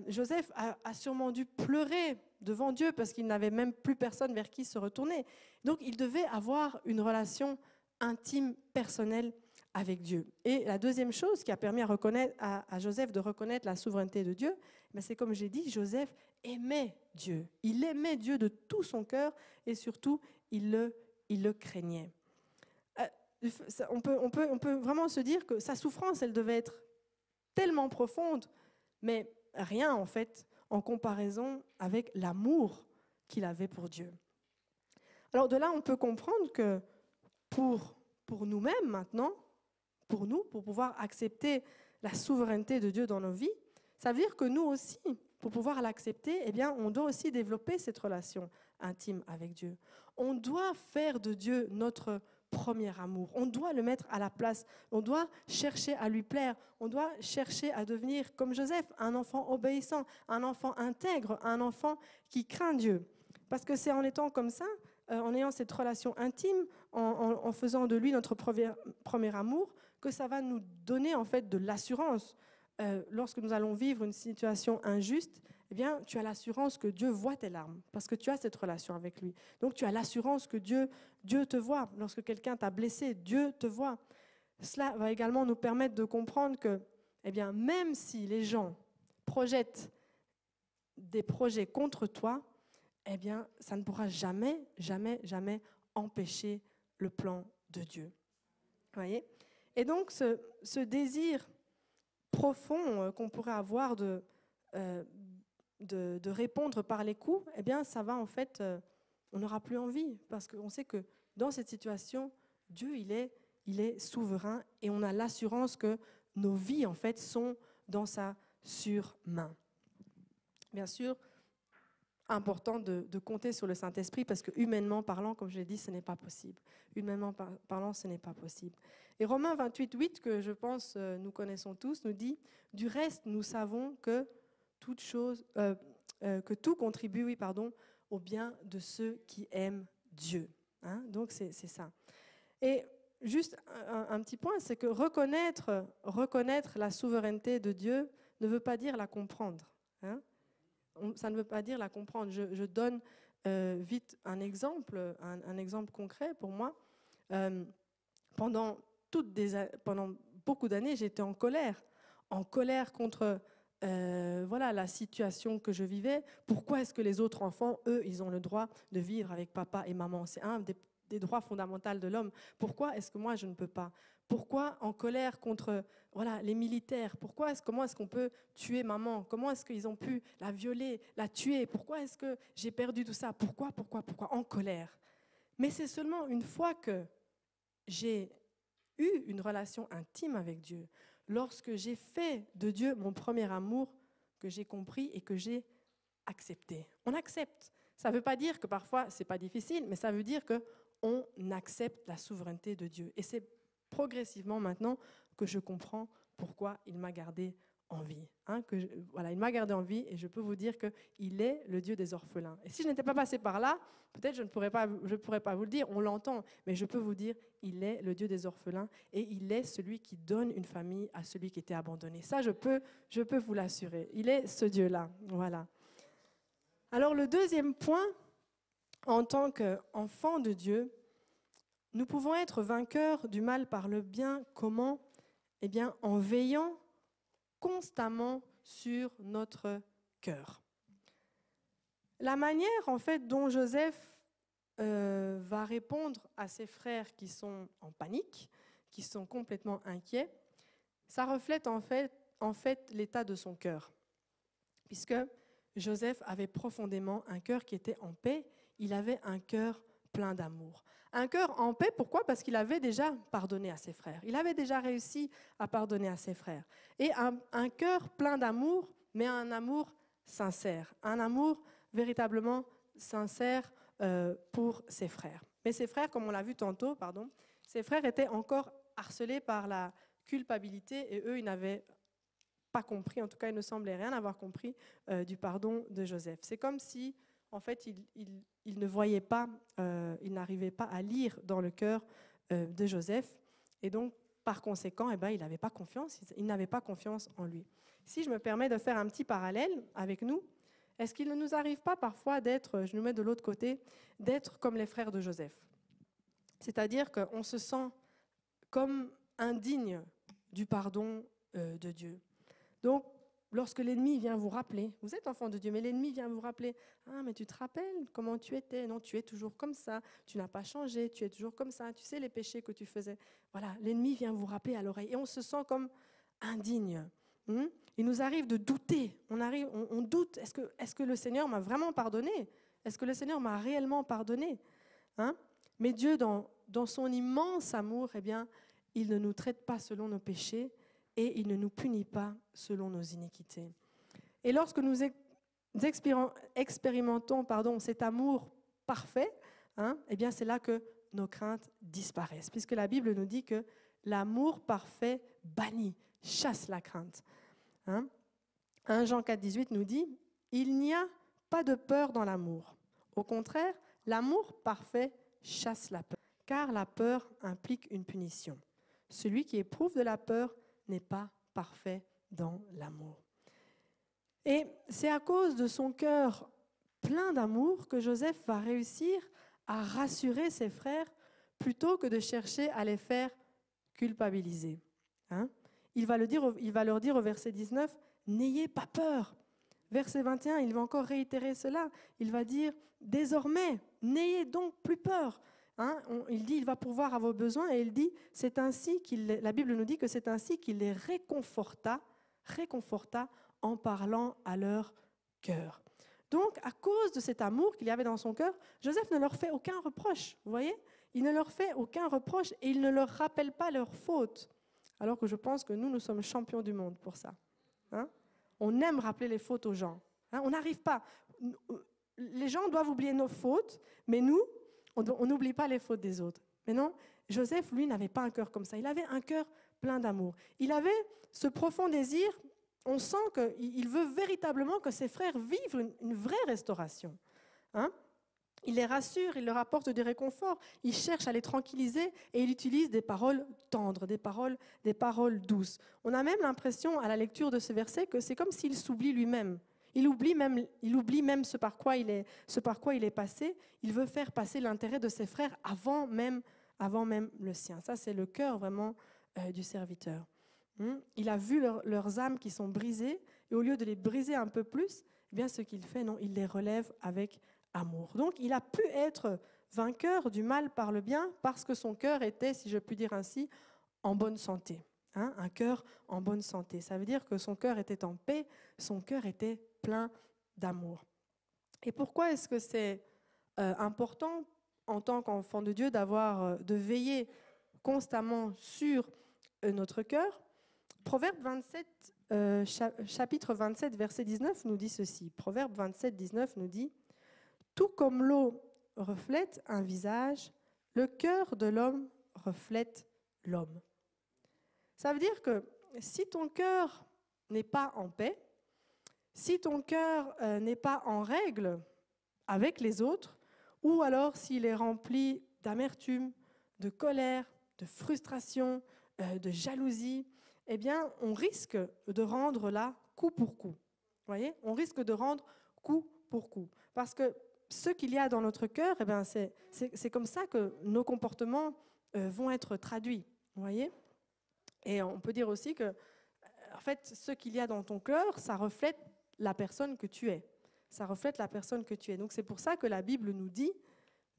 Joseph a sûrement dû pleurer devant Dieu parce qu'il n'avait même plus personne vers qui se retourner. Donc il devait avoir une relation intime, personnelle avec Dieu. Et la deuxième chose qui a permis à Joseph de reconnaître la souveraineté de Dieu, c'est comme j'ai dit, Joseph aimait Dieu. Il aimait Dieu de tout son cœur et surtout, il le craignait. On peut vraiment se dire que sa souffrance, elle devait être tellement profonde, mais rien en fait en comparaison avec l'amour qu'il avait pour Dieu. Alors de là, on peut comprendre que pour nous-mêmes maintenant, pour pouvoir accepter la souveraineté de Dieu dans nos vies, ça veut dire que nous aussi, pour pouvoir l'accepter, eh bien, on doit aussi développer cette relation intime avec Dieu. On doit faire de Dieu notre premier amour. On doit le mettre à la place. On doit chercher à lui plaire. On doit chercher à devenir, comme Joseph, un enfant obéissant, un enfant intègre, un enfant qui craint Dieu. Parce que c'est en étant comme ça, en ayant cette relation intime, en faisant de lui notre premier amour, que ça va nous donner en fait de l'assurance. Lorsque nous allons vivre une situation injuste, eh bien, tu as l'assurance que Dieu voit tes larmes, parce que tu as cette relation avec lui. Donc, tu as l'assurance que Dieu te voit. Lorsque quelqu'un t'a blessé, Dieu te voit. Cela va également nous permettre de comprendre que, eh bien, même si les gens projettent des projets contre toi, eh bien, ça ne pourra jamais, jamais, jamais empêcher le plan de Dieu. Vous voyez ? Et donc, ce désir profond qu'on pourrait avoir de répondre par les coups, eh bien, ça va en fait, on n'aura plus envie, parce qu'on sait que dans cette situation, Dieu, il est souverain et on a l'assurance que nos vies, en fait, sont dans sa surmain. Bien sûr, important de compter sur le Saint-Esprit parce que humainement parlant, comme je l'ai dit, ce n'est pas possible. Humainement parlant, ce n'est pas possible. Et Romains 28:8, que je pense nous connaissons tous, nous dit « Du reste, nous savons que tout contribue au bien de ceux qui aiment Dieu. » Donc c'est ça. Et juste un petit point, c'est que reconnaître la souveraineté de Dieu ne veut pas dire la comprendre. Ça ne veut pas dire la comprendre. Je donne vite un exemple concret pour moi. Pendant beaucoup d'années, j'étais en colère contre la situation que je vivais. Pourquoi est-ce que les autres enfants, eux, ils ont le droit de vivre avec papa et maman? C'est un des droits fondamentaux de l'homme. Pourquoi est-ce que moi, je ne peux pas? Pourquoi en colère contre les militaires? Comment est-ce qu'on peut tuer maman? Comment est-ce qu'ils ont pu la violer, la tuer? Pourquoi est-ce que j'ai perdu tout ça? Pourquoi? En colère. Mais c'est seulement une fois que j'ai eu une relation intime avec Dieu, lorsque j'ai fait de Dieu mon premier amour, que j'ai compris et que j'ai accepté. On accepte. Ça ne veut pas dire que parfois, ce n'est pas difficile, mais ça veut dire qu'on accepte la souveraineté de Dieu. Et c'est progressivement maintenant que je comprends pourquoi il m'a gardé en vie. Il m'a gardé en vie et je peux vous dire qu'il est le Dieu des orphelins. Et si je n'étais pas passée par là, peut-être je ne pourrais pas vous le dire, on l'entend, mais je peux vous dire, il est le Dieu des orphelins et il est celui qui donne une famille à celui qui était abandonné. Ça, je peux vous l'assurer. Il est ce Dieu-là. Voilà. Alors le deuxième point, en tant qu'enfant de Dieu, nous pouvons être vainqueurs du mal par le bien. Comment? Eh bien, en veillant constamment sur notre cœur. La manière, en fait, dont Joseph va répondre à ses frères qui sont en panique, qui sont complètement inquiets, ça reflète en fait l'état de son cœur. Puisque Joseph avait profondément un cœur qui était en paix, il avait un cœur plein d'amour. Un cœur en paix, pourquoi? Parce qu'il avait déjà pardonné à ses frères. Il avait déjà réussi à pardonner à ses frères. Et un cœur plein d'amour, mais un amour sincère. Un amour véritablement sincère pour ses frères. Mais ses frères, comme on l'a vu tantôt, ses frères étaient encore harcelés par la culpabilité et eux, ils n'avaient pas compris, en tout cas, il ne semblait rien avoir compris du pardon de Joseph. C'est comme si, en fait, il ne voyait pas, il n'arrivait pas à lire dans le cœur de Joseph. Et donc, par conséquent, eh ben, il n'avait pas confiance, il n'avait pas confiance en lui. Si je me permets de faire un petit parallèle avec nous, est-ce qu'il ne nous arrive pas parfois d'être, je nous mets de l'autre côté, d'être comme les frères de Joseph? C'est-à-dire qu'on se sent comme indigne du pardon de Dieu. Donc, lorsque l'ennemi vient vous rappeler, vous êtes enfant de Dieu, mais l'ennemi vient vous rappeler, « Ah, mais tu te rappelles comment tu étais? Non, tu es toujours comme ça, tu n'as pas changé, tu es toujours comme ça, tu sais les péchés que tu faisais. » Voilà, l'ennemi vient vous rappeler à l'oreille et on se sent comme indigne. Il nous arrive de douter, on doute, est-ce que le Seigneur m'a vraiment pardonné? Est-ce que le Seigneur m'a réellement pardonné? Mais Dieu, dans son immense amour, eh bien, il ne nous traite pas selon nos péchés et il ne nous punit pas selon nos iniquités. Et lorsque nous expérimentons cet amour parfait, eh bien, c'est là que nos craintes disparaissent, puisque la Bible nous dit que l'amour parfait bannit, chasse la crainte. 1 Jean 4,18 nous dit « Il n'y a pas de peur dans l'amour. Au contraire, l'amour parfait chasse la peur, car la peur implique une punition. Celui qui éprouve de la peur n'est pas parfait dans l'amour. » Et c'est à cause de son cœur plein d'amour que Joseph va réussir à rassurer ses frères plutôt que de chercher à les faire culpabiliser. Il va leur dire au verset 19, « N'ayez pas peur ». Verset 21, il va encore réitérer cela. Il va dire, « Désormais, n'ayez donc plus peur ». Il dit, il va pourvoir à vos besoins et il dit, c'est ainsi la Bible nous dit que c'est ainsi qu'il les réconforta en parlant à leur cœur. Donc, à cause de cet amour qu'il y avait dans son cœur, Joseph ne leur fait aucun reproche, vous voyez? Il ne leur fait aucun reproche et il ne leur rappelle pas leurs fautes. Alors que je pense que nous sommes champions du monde pour ça. On aime rappeler les fautes aux gens. On n'arrive pas. Les gens doivent oublier nos fautes, mais nous, on n'oublie pas les fautes des autres. Mais non, Joseph, lui, n'avait pas un cœur comme ça. Il avait un cœur plein d'amour. Il avait ce profond désir. On sent qu'il veut véritablement que ses frères vivent une vraie restauration. Il les rassure, il leur apporte du réconfort, il cherche à les tranquilliser et il utilise des paroles tendres, des paroles douces. On a même l'impression à la lecture de ce verset que c'est comme s'il s'oublie lui-même. Il oublie même ce par quoi il est passé. Il veut faire passer l'intérêt de ses frères avant même le sien. Ça, c'est le cœur vraiment du serviteur. Il a vu leurs âmes qui sont brisées et au lieu de les briser un peu plus, eh bien, ce qu'il fait, non, il les relève avec amour. Donc, il a pu être vainqueur du mal par le bien parce que son cœur était, si je puis dire ainsi, en bonne santé. Un cœur en bonne santé. Ça veut dire que son cœur était en paix, son cœur était plein d'amour. Et pourquoi est-ce que c'est important en tant qu'enfant de Dieu de veiller constamment sur notre cœur? Proverbe 27, chapitre 27, verset 19 nous dit ceci. Proverbe 27, 19 nous dit « Tout comme l'eau reflète un visage, le cœur de l'homme reflète l'homme. » Ça veut dire que si ton cœur n'est pas en paix, si ton cœur n'est pas en règle avec les autres, ou alors s'il est rempli d'amertume, de colère, de frustration, de jalousie, eh bien, on risque de rendre là coup pour coup. Vous voyez? On risque de rendre coup pour coup. Parce que ce qu'il y a dans notre cœur, eh bien, c'est comme ça que nos comportements vont être traduits. Vous voyez? Et on peut dire aussi que, en fait, ce qu'il y a dans ton cœur, ça reflète la personne que tu es. Ça reflète la personne que tu es. Donc, c'est pour ça que la Bible nous dit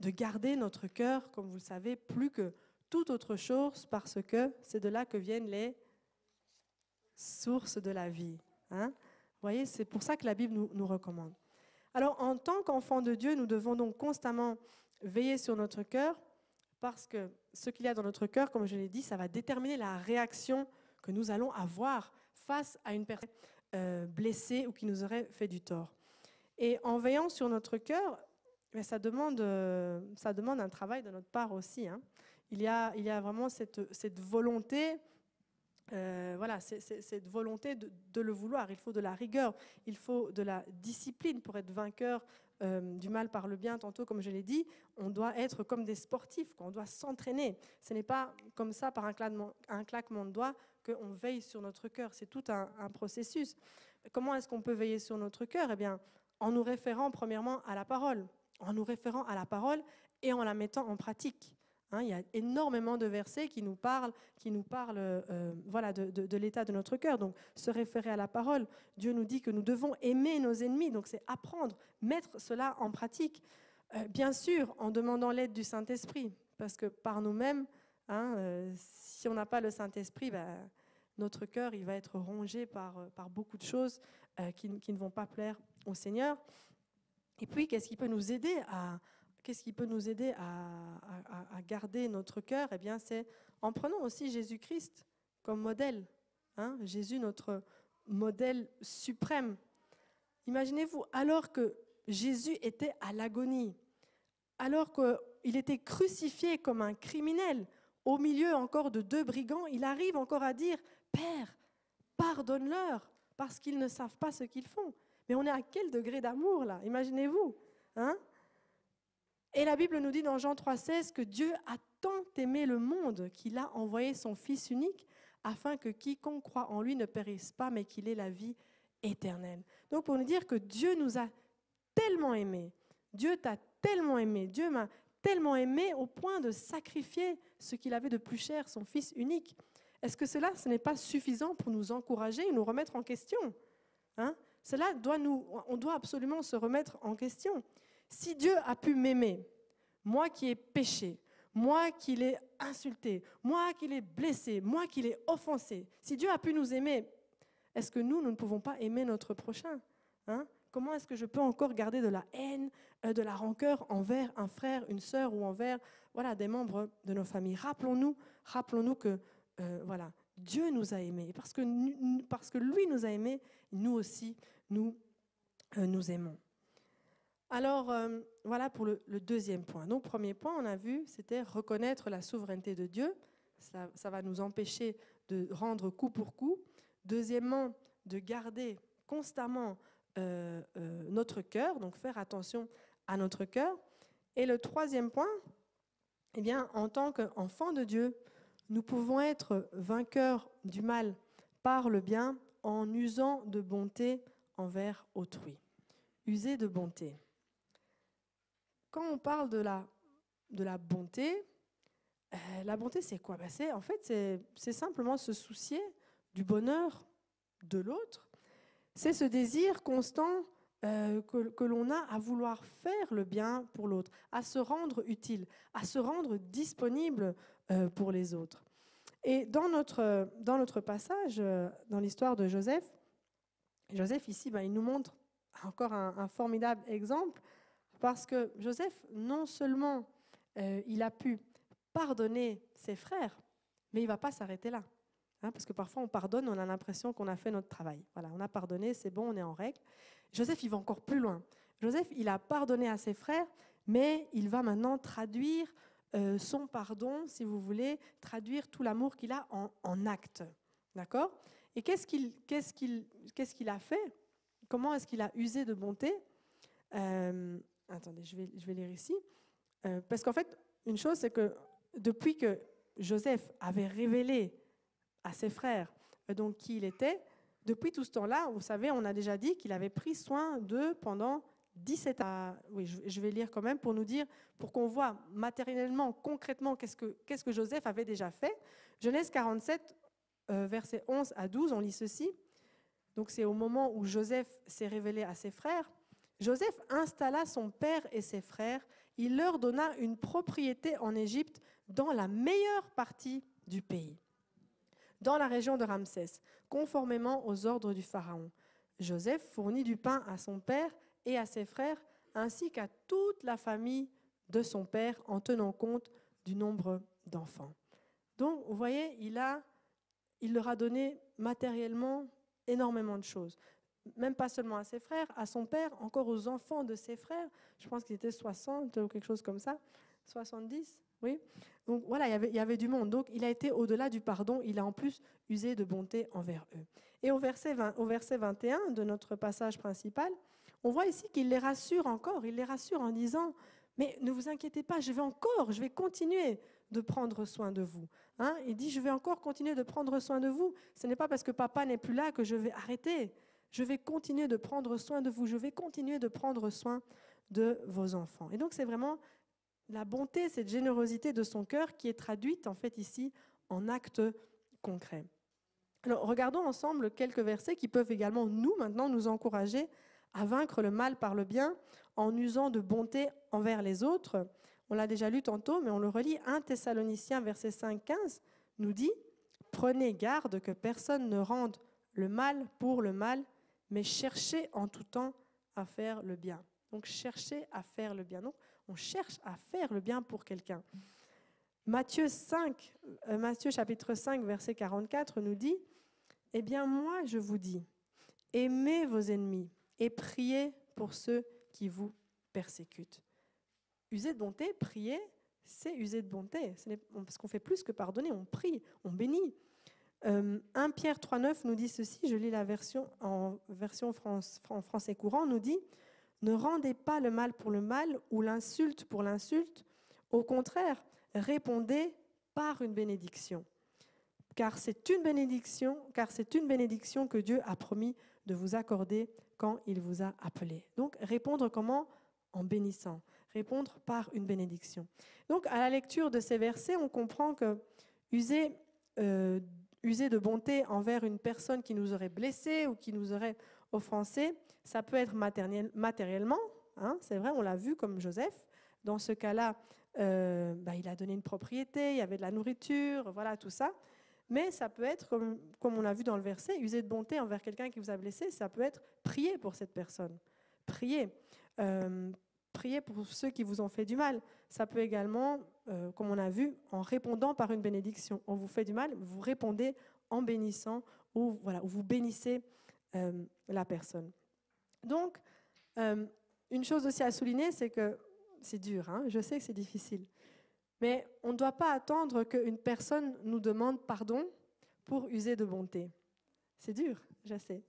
de garder notre cœur, comme vous le savez, plus que toute autre chose, parce que c'est de là que viennent les sources de la vie. Vous voyez, c'est pour ça que la Bible nous recommande. Alors, en tant qu'enfants de Dieu, nous devons donc constamment veiller sur notre cœur, parce que ce qu'il y a dans notre cœur, comme je l'ai dit, ça va déterminer la réaction que nous allons avoir face à une personne blessée ou qui nous aurait fait du tort. Et en veillant sur notre cœur, ça demande un travail de notre part aussi. Il y a vraiment cette volonté voilà, cette volonté de le vouloir. Il faut de la rigueur, il faut de la discipline pour être vainqueur du mal par le bien. Tantôt, comme je l'ai dit, on doit être comme des sportifs, on doit s'entraîner. Ce n'est pas comme ça, par un claquement de doigts, qu'on veille sur notre cœur. C'est tout un processus. Comment est-ce qu'on peut veiller sur notre cœur? Eh bien, en nous référant premièrement à la parole, et en la mettant en pratique. Il y a énormément de versets qui nous parlent voilà, de l'état de notre cœur. Donc, se référer à la parole. Dieu nous dit que nous devons aimer nos ennemis. Donc, c'est apprendre, mettre cela en pratique. Bien sûr, en demandant l'aide du Saint-Esprit. Parce que par nous-mêmes, si on n'a pas le Saint-Esprit, notre cœur il va être rongé par beaucoup de choses qui ne vont pas plaire au Seigneur. Et puis, qu'est-ce qui peut nous aider à garder notre cœur? Eh bien, c'est en prenant aussi Jésus-Christ comme modèle. Jésus, notre modèle suprême. Imaginez-vous, alors que Jésus était à l'agonie, alors qu'il était crucifié comme un criminel, au milieu encore de 2 brigands, il arrive encore à dire « Père, pardonne-leur, parce qu'ils ne savent pas ce qu'ils font. » Mais on est à quel degré d'amour, là? Imaginez-vous. Et la Bible nous dit dans Jean 3,16 que Dieu a tant aimé le monde qu'il a envoyé son Fils unique afin que quiconque croit en lui ne périsse pas, mais qu'il ait la vie éternelle. Donc pour nous dire que Dieu nous a tellement aimés, Dieu t'a tellement aimé, Dieu m'a tellement aimé au point de sacrifier ce qu'il avait de plus cher, son Fils unique. Est-ce que cela, ce n'est pas suffisant pour nous encourager et nous remettre en question? On doit absolument se remettre en question. Si Dieu a pu m'aimer, moi qui ai péché, moi qui l'ai insulté, moi qui l'ai blessé, moi qui l'ai offensé, si Dieu a pu nous aimer, est-ce que nous ne pouvons pas aimer notre prochain? Comment est-ce que je peux encore garder de la haine, de la rancœur envers un frère, une sœur ou envers des membres de nos familles? Rappelons-nous que Dieu nous a aimés. Parce que lui nous a aimés, nous aussi, nous aimons. Alors, voilà pour le deuxième point. Donc, premier point, on a vu, c'était reconnaître la souveraineté de Dieu. Ça va nous empêcher de rendre coup pour coup. Deuxièmement, de garder constamment notre cœur, donc faire attention à notre cœur. Et le troisième point, eh bien, en tant qu'enfants de Dieu, nous pouvons être vainqueurs du mal par le bien en usant de bonté envers autrui. User de bonté. Quand on parle de la bonté, la bonté c'est quoi? En fait, c'est simplement se soucier du bonheur de l'autre. C'est ce désir constant que l'on a à vouloir faire le bien pour l'autre, à se rendre utile, à se rendre disponible pour les autres. Et dans notre passage, dans l'histoire de Joseph ici, il nous montre encore un formidable exemple, parce que Joseph, non seulement il a pu pardonner ses frères, mais il ne va pas s'arrêter là. Parce que parfois on pardonne, on a l'impression qu'on a fait notre travail. Voilà, on a pardonné, c'est bon, on est en règle. Joseph, il va encore plus loin. Joseph, il a pardonné à ses frères, mais il va maintenant traduire son pardon, si vous voulez, traduire tout l'amour qu'il a en actes. D'accord? Et qu'est-ce qu'il a fait? Comment est-ce qu'il a usé de bonté? Attendez, je vais lire ici. Parce qu'en fait, une chose, c'est que depuis que Joseph avait révélé à ses frères donc qui il était, depuis tout ce temps-là, vous savez, on a déjà dit qu'il avait pris soin d'eux pendant 17 ans. Oui, je vais lire quand même pour nous dire, pour qu'on voit matériellement, concrètement, qu'est-ce que Joseph avait déjà fait. Genèse 47, versets 11 à 12, on lit ceci. Donc c'est au moment où Joseph s'est révélé à ses frères. Joseph installa son père et ses frères. Il leur donna une propriété en Égypte dans la meilleure partie du pays, dans la région de Ramsès, conformément aux ordres du Pharaon. Joseph fournit du pain à son père et à ses frères, ainsi qu'à toute la famille de son père, en tenant compte du nombre d'enfants. Donc, vous voyez, il leur a donné matériellement énormément de choses. Même pas seulement à ses frères, à son père, encore aux enfants de ses frères. Je pense qu'ils étaient 60 ou quelque chose comme ça, 70. Oui. Donc voilà, il y avait du monde. Donc il a été au-delà du pardon, il a en plus usé de bonté envers eux. Et au verset 21 de notre passage principal, on voit ici qu'il les rassure encore, il les rassure en disant, mais ne vous inquiétez pas, je vais continuer de prendre soin de vous. Hein? Il dit, je vais encore continuer de prendre soin de vous. Ce n'est pas parce que papa n'est plus là que je vais arrêter. Je vais continuer de prendre soin de vous, je vais continuer de prendre soin de vos enfants. Et donc c'est vraiment la bonté, cette générosité de son cœur qui est traduite en fait ici en actes concrets. Alors regardons ensemble quelques versets qui peuvent également maintenant nous encourager à vaincre le mal par le bien en usant de bonté envers les autres. On l'a déjà lu tantôt, mais on le relit. 1 Thessaloniciens verset 5-15 nous dit « Prenez garde que personne ne rende le mal pour le mal, mais cherchez en tout temps à faire le bien. » Donc cherchez à faire le bien. Donc on cherche à faire le bien pour quelqu'un. Matthieu chapitre 5, verset 44 nous dit « Eh bien moi je vous dis, aimez vos ennemis et priez pour ceux qui vous persécutent. » User de bonté, prier, c'est user de bonté. Parce qu'on fait plus que pardonner, on prie, on bénit. 1 Pierre 3,9 nous dit ceci, je lis la version en français courant, nous dit « Ne rendez pas le mal pour le mal ou l'insulte pour l'insulte. Au contraire, répondez par une bénédiction. Car c'est une bénédiction que Dieu a promis de vous accorder quand il vous a appelé. » Donc, répondre comment ? En bénissant. Répondre par une bénédiction. Donc, à la lecture de ces versets, on comprend que user de bonté envers une personne qui nous aurait blessés ou qui nous aurait offensés, ça peut être matériellement, hein, c'est vrai, on l'a vu comme Joseph. Dans ce cas-là, il a donné une propriété, il y avait de la nourriture, voilà, tout ça. Mais ça peut être, comme on l'a vu dans le verset, user de bonté envers quelqu'un qui vous a blessé, ça peut être prier pour cette personne. Prier. Prier pour ceux qui vous ont fait du mal. Ça peut également, comme on a vu, en répondant par une bénédiction. On vous fait du mal, vous répondez en bénissant ou vous bénissez la personne. Donc, une chose aussi à souligner, c'est que c'est dur, hein, je sais que c'est difficile, mais on ne doit pas attendre qu'une personne nous demande pardon pour user de bonté. C'est dur, je sais.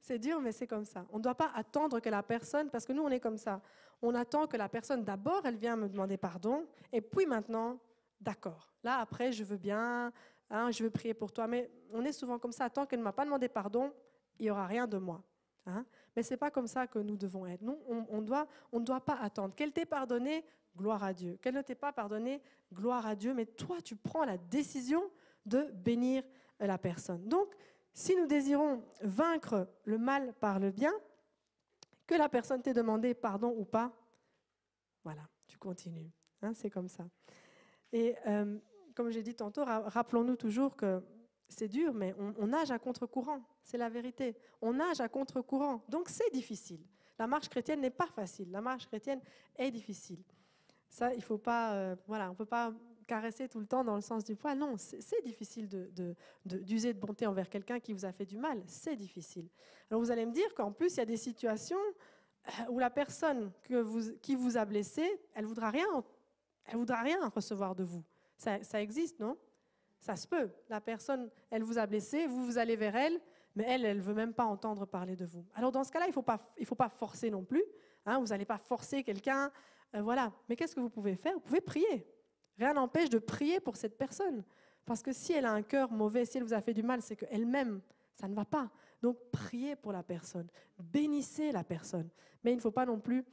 C'est dur, mais c'est comme ça. On ne doit pas attendre que la personne, parce que nous, on est comme ça. On attend que la personne, d'abord, elle vient me demander pardon, et puis maintenant, d'accord. Là, après, je veux bien, hein, je veux prier pour toi, mais on est souvent comme ça. Tant qu'elle ne m'a pas demandé pardon, il n'y aura rien de moi. Hein? Mais ce n'est pas comme ça que nous devons être. Nous, on ne doit pas attendre. Qu'elle t'ait pardonné, gloire à Dieu. Qu'elle ne t'ait pas pardonné, gloire à Dieu. Mais toi, tu prends la décision de bénir la personne. Donc, si nous désirons vaincre le mal par le bien, que la personne t'ait demandé pardon ou pas, voilà, tu continues. Hein, c'est comme ça. Et comme j'ai dit tantôt, rappelons-nous toujours que c'est dur, mais on nage à contre-courant. C'est la vérité. On nage à contre-courant. Donc c'est difficile. La marche chrétienne n'est pas facile. La marche chrétienne est difficile. Ça, il ne faut pas... on ne peut pas caresser tout le temps dans le sens du poil. Non, c'est difficile d'user de bonté envers quelqu'un qui vous a fait du mal. C'est difficile. Alors vous allez me dire qu'en plus, il y a des situations où la personne qui vous a blessé, elle ne voudra rien recevoir de vous. Ça existe, non ? Ça se peut. La personne, elle vous a blessé, vous allez vers elle, mais elle ne veut même pas entendre parler de vous. Alors dans ce cas-là, il ne faut pas forcer non plus. Hein, vous n'allez pas forcer quelqu'un. Voilà. Mais qu'est-ce que vous pouvez faire ? Vous pouvez prier. Rien n'empêche de prier pour cette personne. Parce que si elle a un cœur mauvais, si elle vous a fait du mal, c'est qu'elle-même, ça ne va pas. Donc, priez pour la personne. Bénissez la personne. Mais il ne faut pas non plus,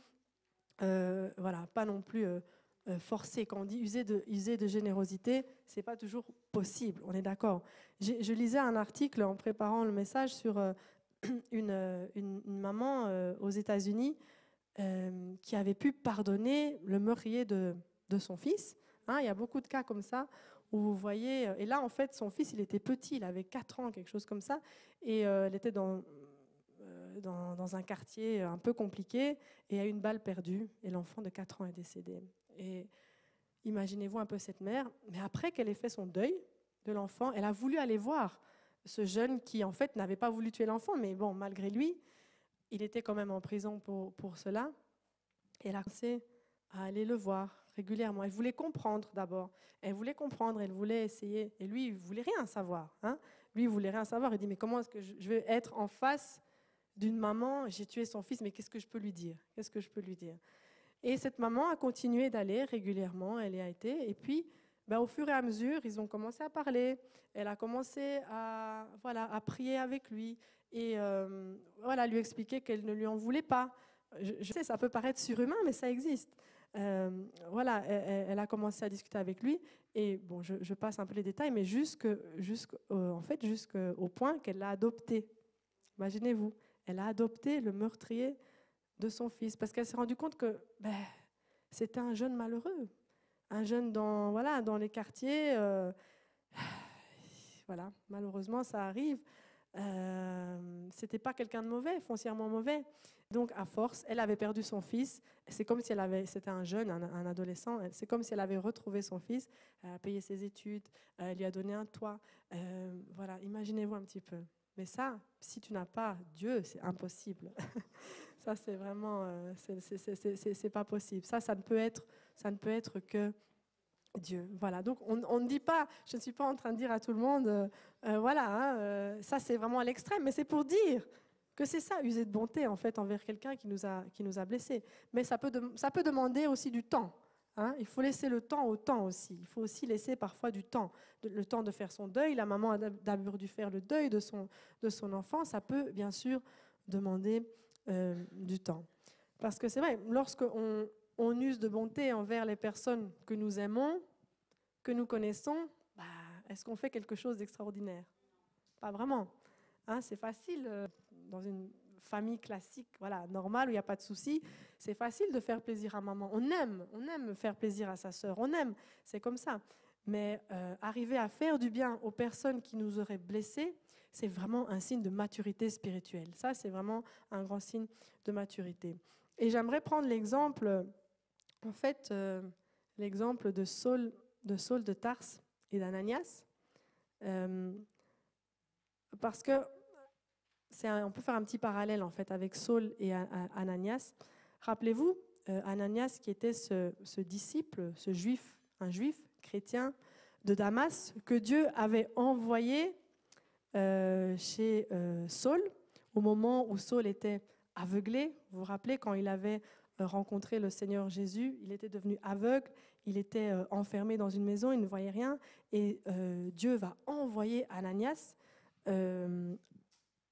forcer. Quand on dit user de générosité, ce n'est pas toujours possible. On est d'accord. Je lisais un article en préparant le message sur une maman aux États-Unis qui avait pu pardonner le meurtrier de son fils. Hein, il y a beaucoup de cas comme ça où vous voyez... Et là, en fait, son fils, il était petit, il avait 4 ans, quelque chose comme ça. Et elle était dans un quartier un peu compliqué et il y a eu une balle perdue et l'enfant de 4 ans est décédé. Et imaginez-vous un peu cette mère. Mais après qu'elle ait fait son deuil de l'enfant, elle a voulu aller voir ce jeune qui, en fait, n'avait pas voulu tuer l'enfant, mais bon, malgré lui, il était quand même en prison pour cela. Et elle a commencé à aller le voir régulièrement. Elle voulait comprendre d'abord. Elle voulait comprendre, elle voulait essayer. Et lui, il ne voulait rien savoir. Hein. Lui, il ne voulait rien savoir. Il dit, mais comment est-ce que je vais être en face d'une maman, j'ai tué son fils, mais qu'est-ce que je peux lui dire? Qu'est-ce que je peux lui dire? Et cette maman a continué d'aller régulièrement, elle y a été. Et puis, au fur et à mesure, ils ont commencé à parler. Elle a commencé à prier avec lui et lui expliquer qu'elle ne lui en voulait pas. Je sais, ça peut paraître surhumain, mais ça existe. Elle a commencé à discuter avec lui. Et bon, je passe un peu les détails, mais jusqu'au point qu'elle l'a adopté. Imaginez-vous, elle a adopté le meurtrier de son fils, parce qu'elle s'est rendue compte que c'était un jeune malheureux, un jeune dans les quartiers. Malheureusement, ça arrive. C'était pas quelqu'un de mauvais, foncièrement mauvais. Donc, à force, elle avait perdu son fils. C'est comme si c'était un jeune, un adolescent. C'est comme si elle avait retrouvé son fils. Elle a payé ses études, elle lui a donné un toit. Imaginez-vous un petit peu. Mais ça, si tu n'as pas Dieu, c'est impossible. Ça, c'est vraiment, c'est pas possible. Ça ne peut être que Dieu. Voilà. Donc, on ne dit pas, je ne suis pas en train de dire à tout le monde, ça c'est vraiment à l'extrême, mais c'est pour dire que c'est ça, user de bonté en fait envers quelqu'un qui nous a blessés. Mais ça peut demander aussi du temps. Hein. Il faut laisser le temps au temps aussi. Il faut aussi laisser parfois du temps, le temps de faire son deuil. La maman a d'abord dû faire le deuil de son enfant. Ça peut bien sûr demander du temps. Parce que c'est vrai, lorsqu'on use de bonté envers les personnes que nous aimons, que nous connaissons, est-ce qu'on fait quelque chose d'extraordinaire? Pas vraiment. Hein, c'est facile, dans une famille classique, normale, où il n'y a pas de souci, c'est facile de faire plaisir à maman. On aime faire plaisir à sa sœur, on aime, c'est comme ça. Mais arriver à faire du bien aux personnes qui nous auraient blessés, c'est vraiment un signe de maturité spirituelle. Ça, c'est vraiment un grand signe de maturité. Et j'aimerais prendre l'exemple, l'exemple de Saul de Tarse et d'Ananias, parce que on peut faire un petit parallèle en fait avec Saul et Ananias. Rappelez-vous, Ananias qui était ce disciple, un juif chrétien de Damas que Dieu avait envoyé chez Saul au moment où Saul était aveuglé. Vous vous rappelez quand il avait rencontré le Seigneur Jésus, il était devenu aveugle, il était enfermé dans une maison, il ne voyait rien et Dieu va envoyer Ananias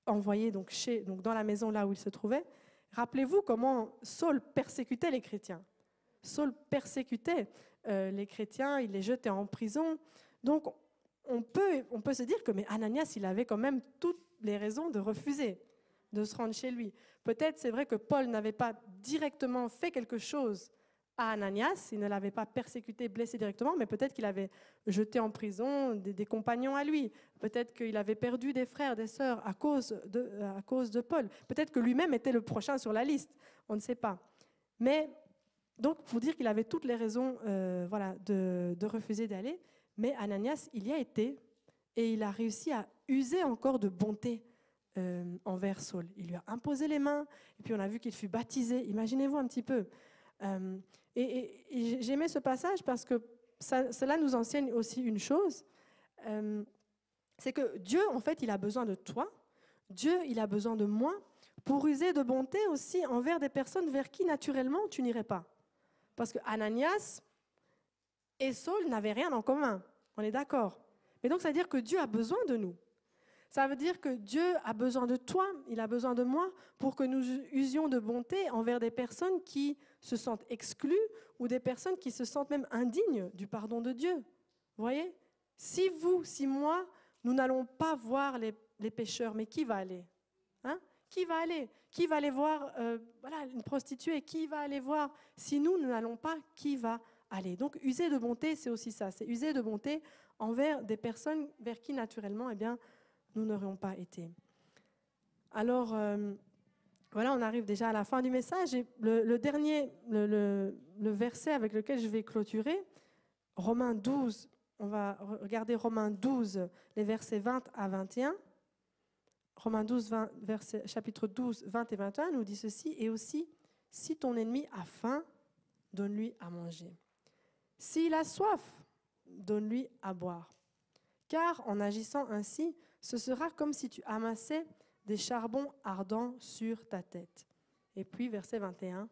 donc dans la maison là où il se trouvait. Rappelez-vous comment Saul persécutait les chrétiens. Saul persécutait les chrétiens, il les jetait en prison. Donc on peut se dire que mais Ananias, il avait quand même toutes les raisons de refuser de se rendre chez lui. Peut-être c'est vrai que Paul n'avait pas directement fait quelque chose à Ananias, il ne l'avait pas persécuté, blessé directement, mais peut-être qu'il avait jeté en prison des compagnons à lui. Peut-être qu'il avait perdu des frères, des sœurs à cause de Paul. Peut-être que lui-même était le prochain sur la liste, on ne sait pas. Mais donc, pour dire qu'il avait toutes les raisons de refuser d'aller, mais Ananias, il y a été et il a réussi à user encore de bonté envers Saul. Il lui a imposé les mains et puis on a vu qu'il fut baptisé. Imaginez-vous un petit peu. Et j'aimais ce passage parce que cela nous enseigne aussi une chose, c'est que Dieu, en fait, il a besoin de toi, Dieu, il a besoin de moi pour user de bonté aussi envers des personnes vers qui, naturellement, tu n'irais pas. Parce que Ananias et Saul n'avaient rien en commun, on est d'accord. Mais donc, ça veut dire que Dieu a besoin de nous. Ça veut dire que Dieu a besoin de toi, il a besoin de moi pour que nous usions de bonté envers des personnes qui se sentent exclues ou des personnes qui se sentent même indignes du pardon de Dieu. Vous voyez ? Si moi, nous n'allons pas voir les pécheurs, mais qui va aller ? Hein ? Qui va aller ? Qui va aller voir une prostituée ? Qui va aller voir ? Si nous n'allons pas, qui va aller ? Donc, user de bonté, c'est aussi ça. C'est user de bonté envers des personnes vers qui, naturellement, nous n'aurions pas été. Alors, on arrive déjà à la fin du message. Et le dernier, le verset avec lequel je vais clôturer, Romains 12, on va regarder Romains 12, les versets 20 à 21. Romains 12, chapitre 12, 20 et 21 nous dit ceci, « Et aussi, si ton ennemi a faim, donne-lui à manger. S'il a soif, donne-lui à boire. Car en agissant ainsi, ce sera comme si tu amassais des charbons ardents sur ta tête. Et puis, verset 21,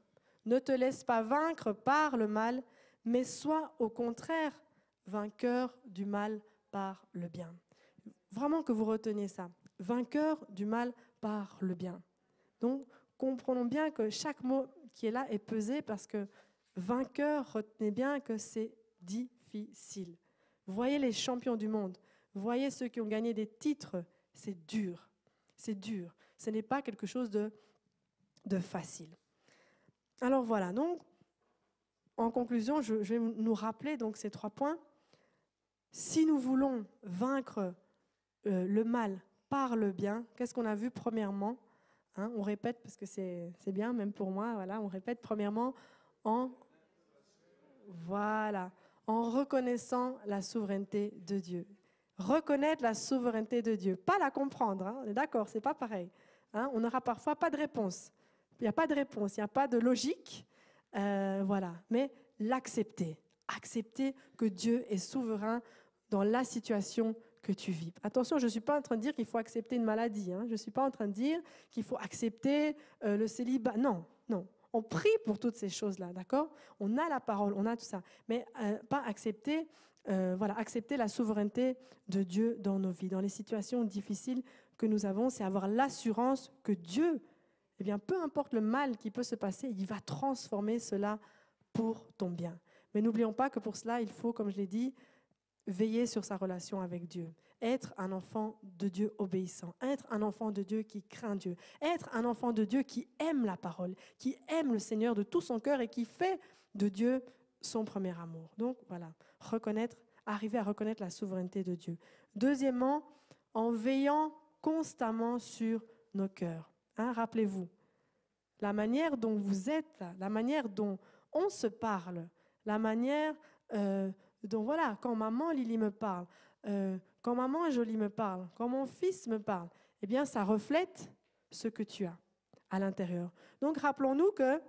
ne te laisse pas vaincre par le mal, mais sois au contraire vainqueur du mal par le bien. Vraiment que vous reteniez ça. Vainqueur du mal par le bien. Donc, comprenons bien que chaque mot qui est là est pesé parce que vainqueur, retenez bien que c'est difficile. Voyez les champions du monde, voyez ceux qui ont gagné des titres, c'est dur. C'est dur. Ce n'est pas quelque chose de facile. Alors voilà, donc, en conclusion, je vais nous rappeler donc ces 3 points. Si nous voulons vaincre le mal par le bien, qu'est-ce qu'on a vu premièrement? On répète parce que c'est bien, même pour moi, voilà, on répète premièrement en reconnaissant la souveraineté de Dieu. Reconnaître la souveraineté de Dieu, pas la comprendre, on est d'accord, c'est pas pareil. On n'aura parfois pas de réponse. Il n'y a pas de réponse, il n'y a pas de logique, mais l'accepter. Accepter que Dieu est souverain dans la situation que tu vis. Attention, je ne suis pas en train de dire qu'il faut accepter une maladie. Je ne suis pas en train de dire qu'il faut accepter le célibat. Non. On prie pour toutes ces choses-là, d'accord? On a la parole, on a tout ça. Mais pas accepter, accepter la souveraineté de Dieu dans nos vies. Dans les situations difficiles que nous avons, c'est avoir l'assurance que Dieu, peu importe le mal qui peut se passer, il va transformer cela pour ton bien. Mais n'oublions pas que pour cela, il faut, comme je l'ai dit, veiller sur sa relation avec Dieu. Être un enfant de Dieu obéissant. Être un enfant de Dieu qui craint Dieu. Être un enfant de Dieu qui aime la parole, qui aime le Seigneur de tout son cœur et qui fait de Dieu son premier amour. Donc voilà, arriver à reconnaître la souveraineté de Dieu. Deuxièmement, en veillant constamment sur nos cœurs. Rappelez-vous, la manière dont vous êtes là, la manière dont on se parle, la manière dont, quand maman Lily me parle, quand maman Jolie me parle, quand mon fils me parle, ça reflète ce que tu as à l'intérieur. Donc, rappelons-nous que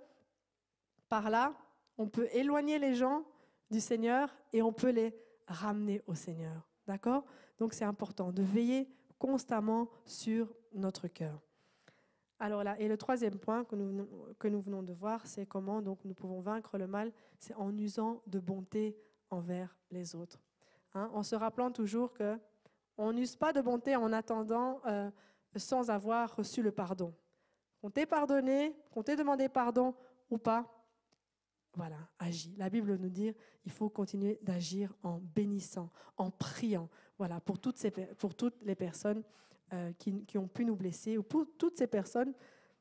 par là, on peut éloigner les gens du Seigneur et on peut les ramener au Seigneur. D'accord? Donc, c'est important de veiller constamment sur notre cœur. Alors là, et le troisième point que nous venons de voir, c'est comment donc nous pouvons vaincre le mal, c'est en usant de bonté envers les autres. En se rappelant toujours qu'on n'use pas de bonté en attendant sans avoir reçu le pardon. Qu'on t'ait pardonné, qu'on t'ait demandé pardon ou pas, agis. La Bible nous dit il faut continuer d'agir en bénissant, en priant, pour toutes les personnes qui ont pu nous blesser, ou pour toutes ces personnes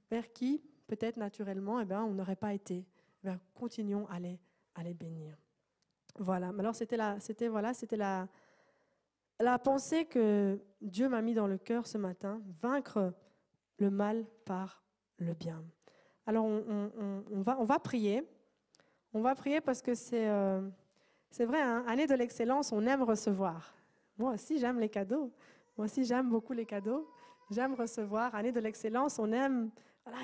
vers qui, peut-être naturellement, on n'aurait pas été. Continuons à les bénir. Voilà, alors c'était la pensée que Dieu m'a mis dans le cœur ce matin, vaincre le mal par le bien. Alors on va prier. On va prier parce que c'est vrai, année de l'excellence, on aime recevoir. Moi aussi, j'aime les cadeaux. Moi aussi, j'aime beaucoup les cadeaux. J'aime recevoir. Année de l'excellence, on aime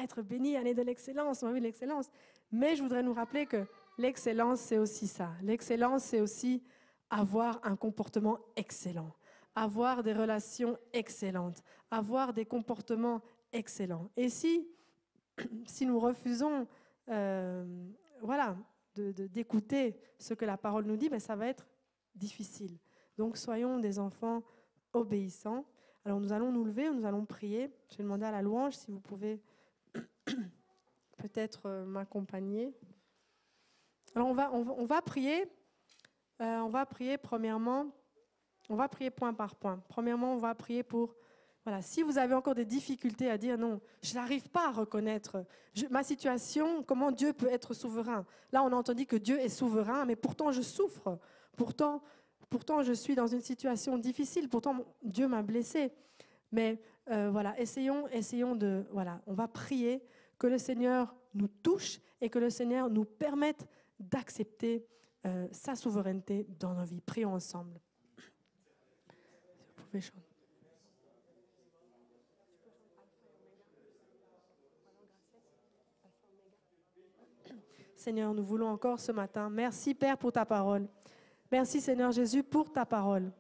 être béni, année de l'excellence, on a vu l'excellence. Mais je voudrais nous rappeler que l'excellence, c'est aussi ça. L'excellence, c'est aussi avoir un comportement excellent, avoir des relations excellentes, avoir des comportements excellents. Et si nous refusons d'écouter ce que la parole nous dit, ça va être difficile. Donc, soyons des enfants obéissants. Alors, nous allons nous lever, nous allons prier. Je vais demander à la louange si vous pouvez peut-être m'accompagner. Alors, on va prier. On va prier premièrement. On va prier point par point. Premièrement, on va prier pour... si vous avez encore des difficultés à dire non, je n'arrive pas à reconnaître ma situation, comment Dieu peut être souverain. Là, on a entendu que Dieu est souverain, mais pourtant je souffre. Pourtant, je suis dans une situation difficile. Pourtant, Dieu m'a blessée. Mais essayons de... on va prier que le Seigneur nous touche et que le Seigneur nous permette d'accepter sa souveraineté dans nos vies. Prions ensemble. Vous pouvez chanter. Seigneur, nous voulons encore ce matin. Merci, Père, pour ta parole. Merci, Seigneur Jésus, pour ta parole.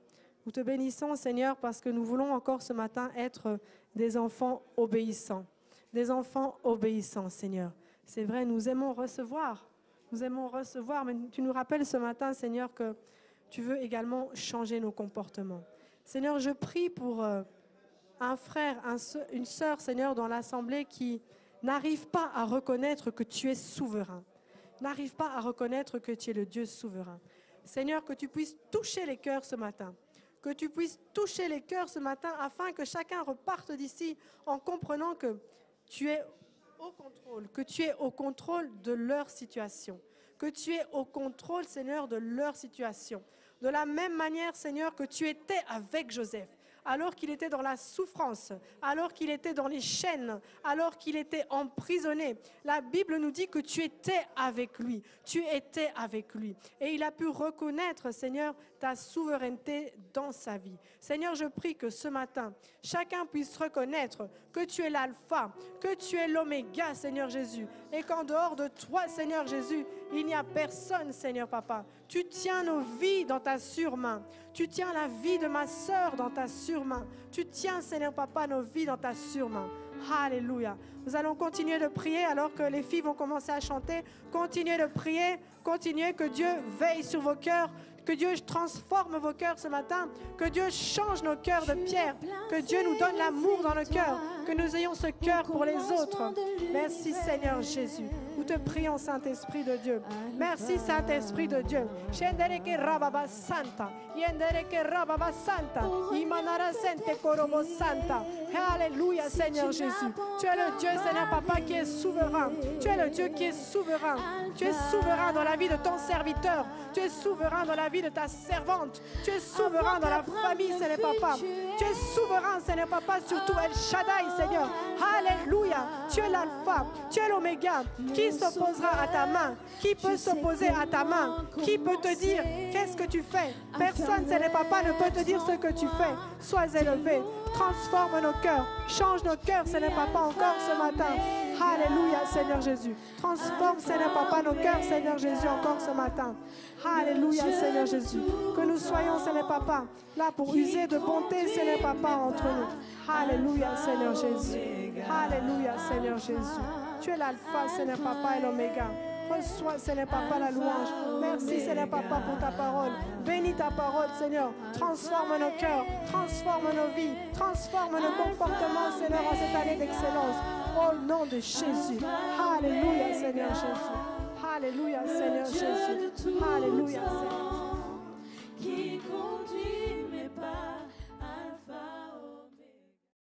Nous te bénissons, Seigneur, parce que nous voulons encore ce matin être des enfants obéissants. Des enfants obéissants, Seigneur. C'est vrai, nous aimons recevoir. Nous aimons recevoir, mais tu nous rappelles ce matin, Seigneur, que tu veux également changer nos comportements. Seigneur, je prie pour un frère, une sœur, Seigneur, dans l'assemblée qui n'arrive pas à reconnaître que tu es souverain. N'arrive pas à reconnaître que tu es le Dieu souverain. Seigneur, que tu puisses toucher les cœurs ce matin. Que tu puisses toucher les cœurs ce matin afin que chacun reparte d'ici en comprenant que tu es au contrôle, que tu es au contrôle de leur situation, que tu es au contrôle, Seigneur, de leur situation. De la même manière, Seigneur, que tu étais avec Joseph, alors qu'il était dans la souffrance, alors qu'il était dans les chaînes, alors qu'il était emprisonné. La Bible nous dit que tu étais avec lui, tu étais avec lui. Et il a pu reconnaître, Seigneur, ta souveraineté dans sa vie. Seigneur, je prie que ce matin, chacun puisse reconnaître que tu es l'alpha, que tu es l'oméga, Seigneur Jésus, et qu'en dehors de toi, Seigneur Jésus, il n'y a personne, Seigneur Papa. Tu tiens nos vies dans ta surmain. Tu tiens la vie de ma sœur dans ta surmain. Tu tiens, Seigneur Papa, nos vies dans ta surmain. Alléluia. Nous allons continuer de prier alors que les filles vont commencer à chanter. Continuez de prier, continuez, que Dieu veille sur vos cœurs, que Dieu transforme vos cœurs ce matin, que Dieu change nos cœurs de pierre, que Dieu nous donne l'amour dans le cœur, que nous ayons ce cœur pour les autres. Merci Seigneur Jésus. Nous te prions, Saint-Esprit de Dieu. Merci, Saint-Esprit de Dieu. Alléluia, Seigneur Jésus. Tu es le Dieu, Seigneur Papa, qui est souverain. Tu es le Dieu qui est souverain. Tu es souverain dans la vie de ton serviteur. Tu es souverain dans la vie de ta servante. Tu es souverain dans la famille, Seigneur Papa. Tu es souverain, Seigneur Papa, surtout El Shaddai, Seigneur. Alléluia. Tu es l'alpha, tu es l'oméga. Qui s'opposera à ta main? Qui peut s'opposer à ta main? Qui peut te dire qu'est-ce que tu fais? Personne, Seigneur Papa, ne peut te dire ce que tu fais. Sois élevé, transforme nos cœurs, change nos cœurs, Seigneur Papa, encore ce matin. Alléluia, Seigneur Jésus. Transforme, Seigneur Papa, nos cœurs, Seigneur Jésus, encore ce matin. Alléluia, Seigneur Jésus. Que nous soyons, Seigneur Papa, là pour user de bonté, Seigneur Papa, entre nous. Alléluia, Seigneur Jésus. Alléluia, Seigneur Jésus. Tu es l'alpha, Seigneur Papa, et l'oméga. Reçois, Seigneur Papa, la louange. Merci, Seigneur Papa, pour ta parole. Bénis ta parole, Seigneur. Transforme nos cœurs, transforme nos vies, transforme nos comportements, Seigneur, en cette année d'excellence. Au nom de Jésus. Alléluia, Seigneur Jésus. Alléluia, Seigneur Jésus. Alléluia, Seigneur. Qui conduit mes pas, Alpha.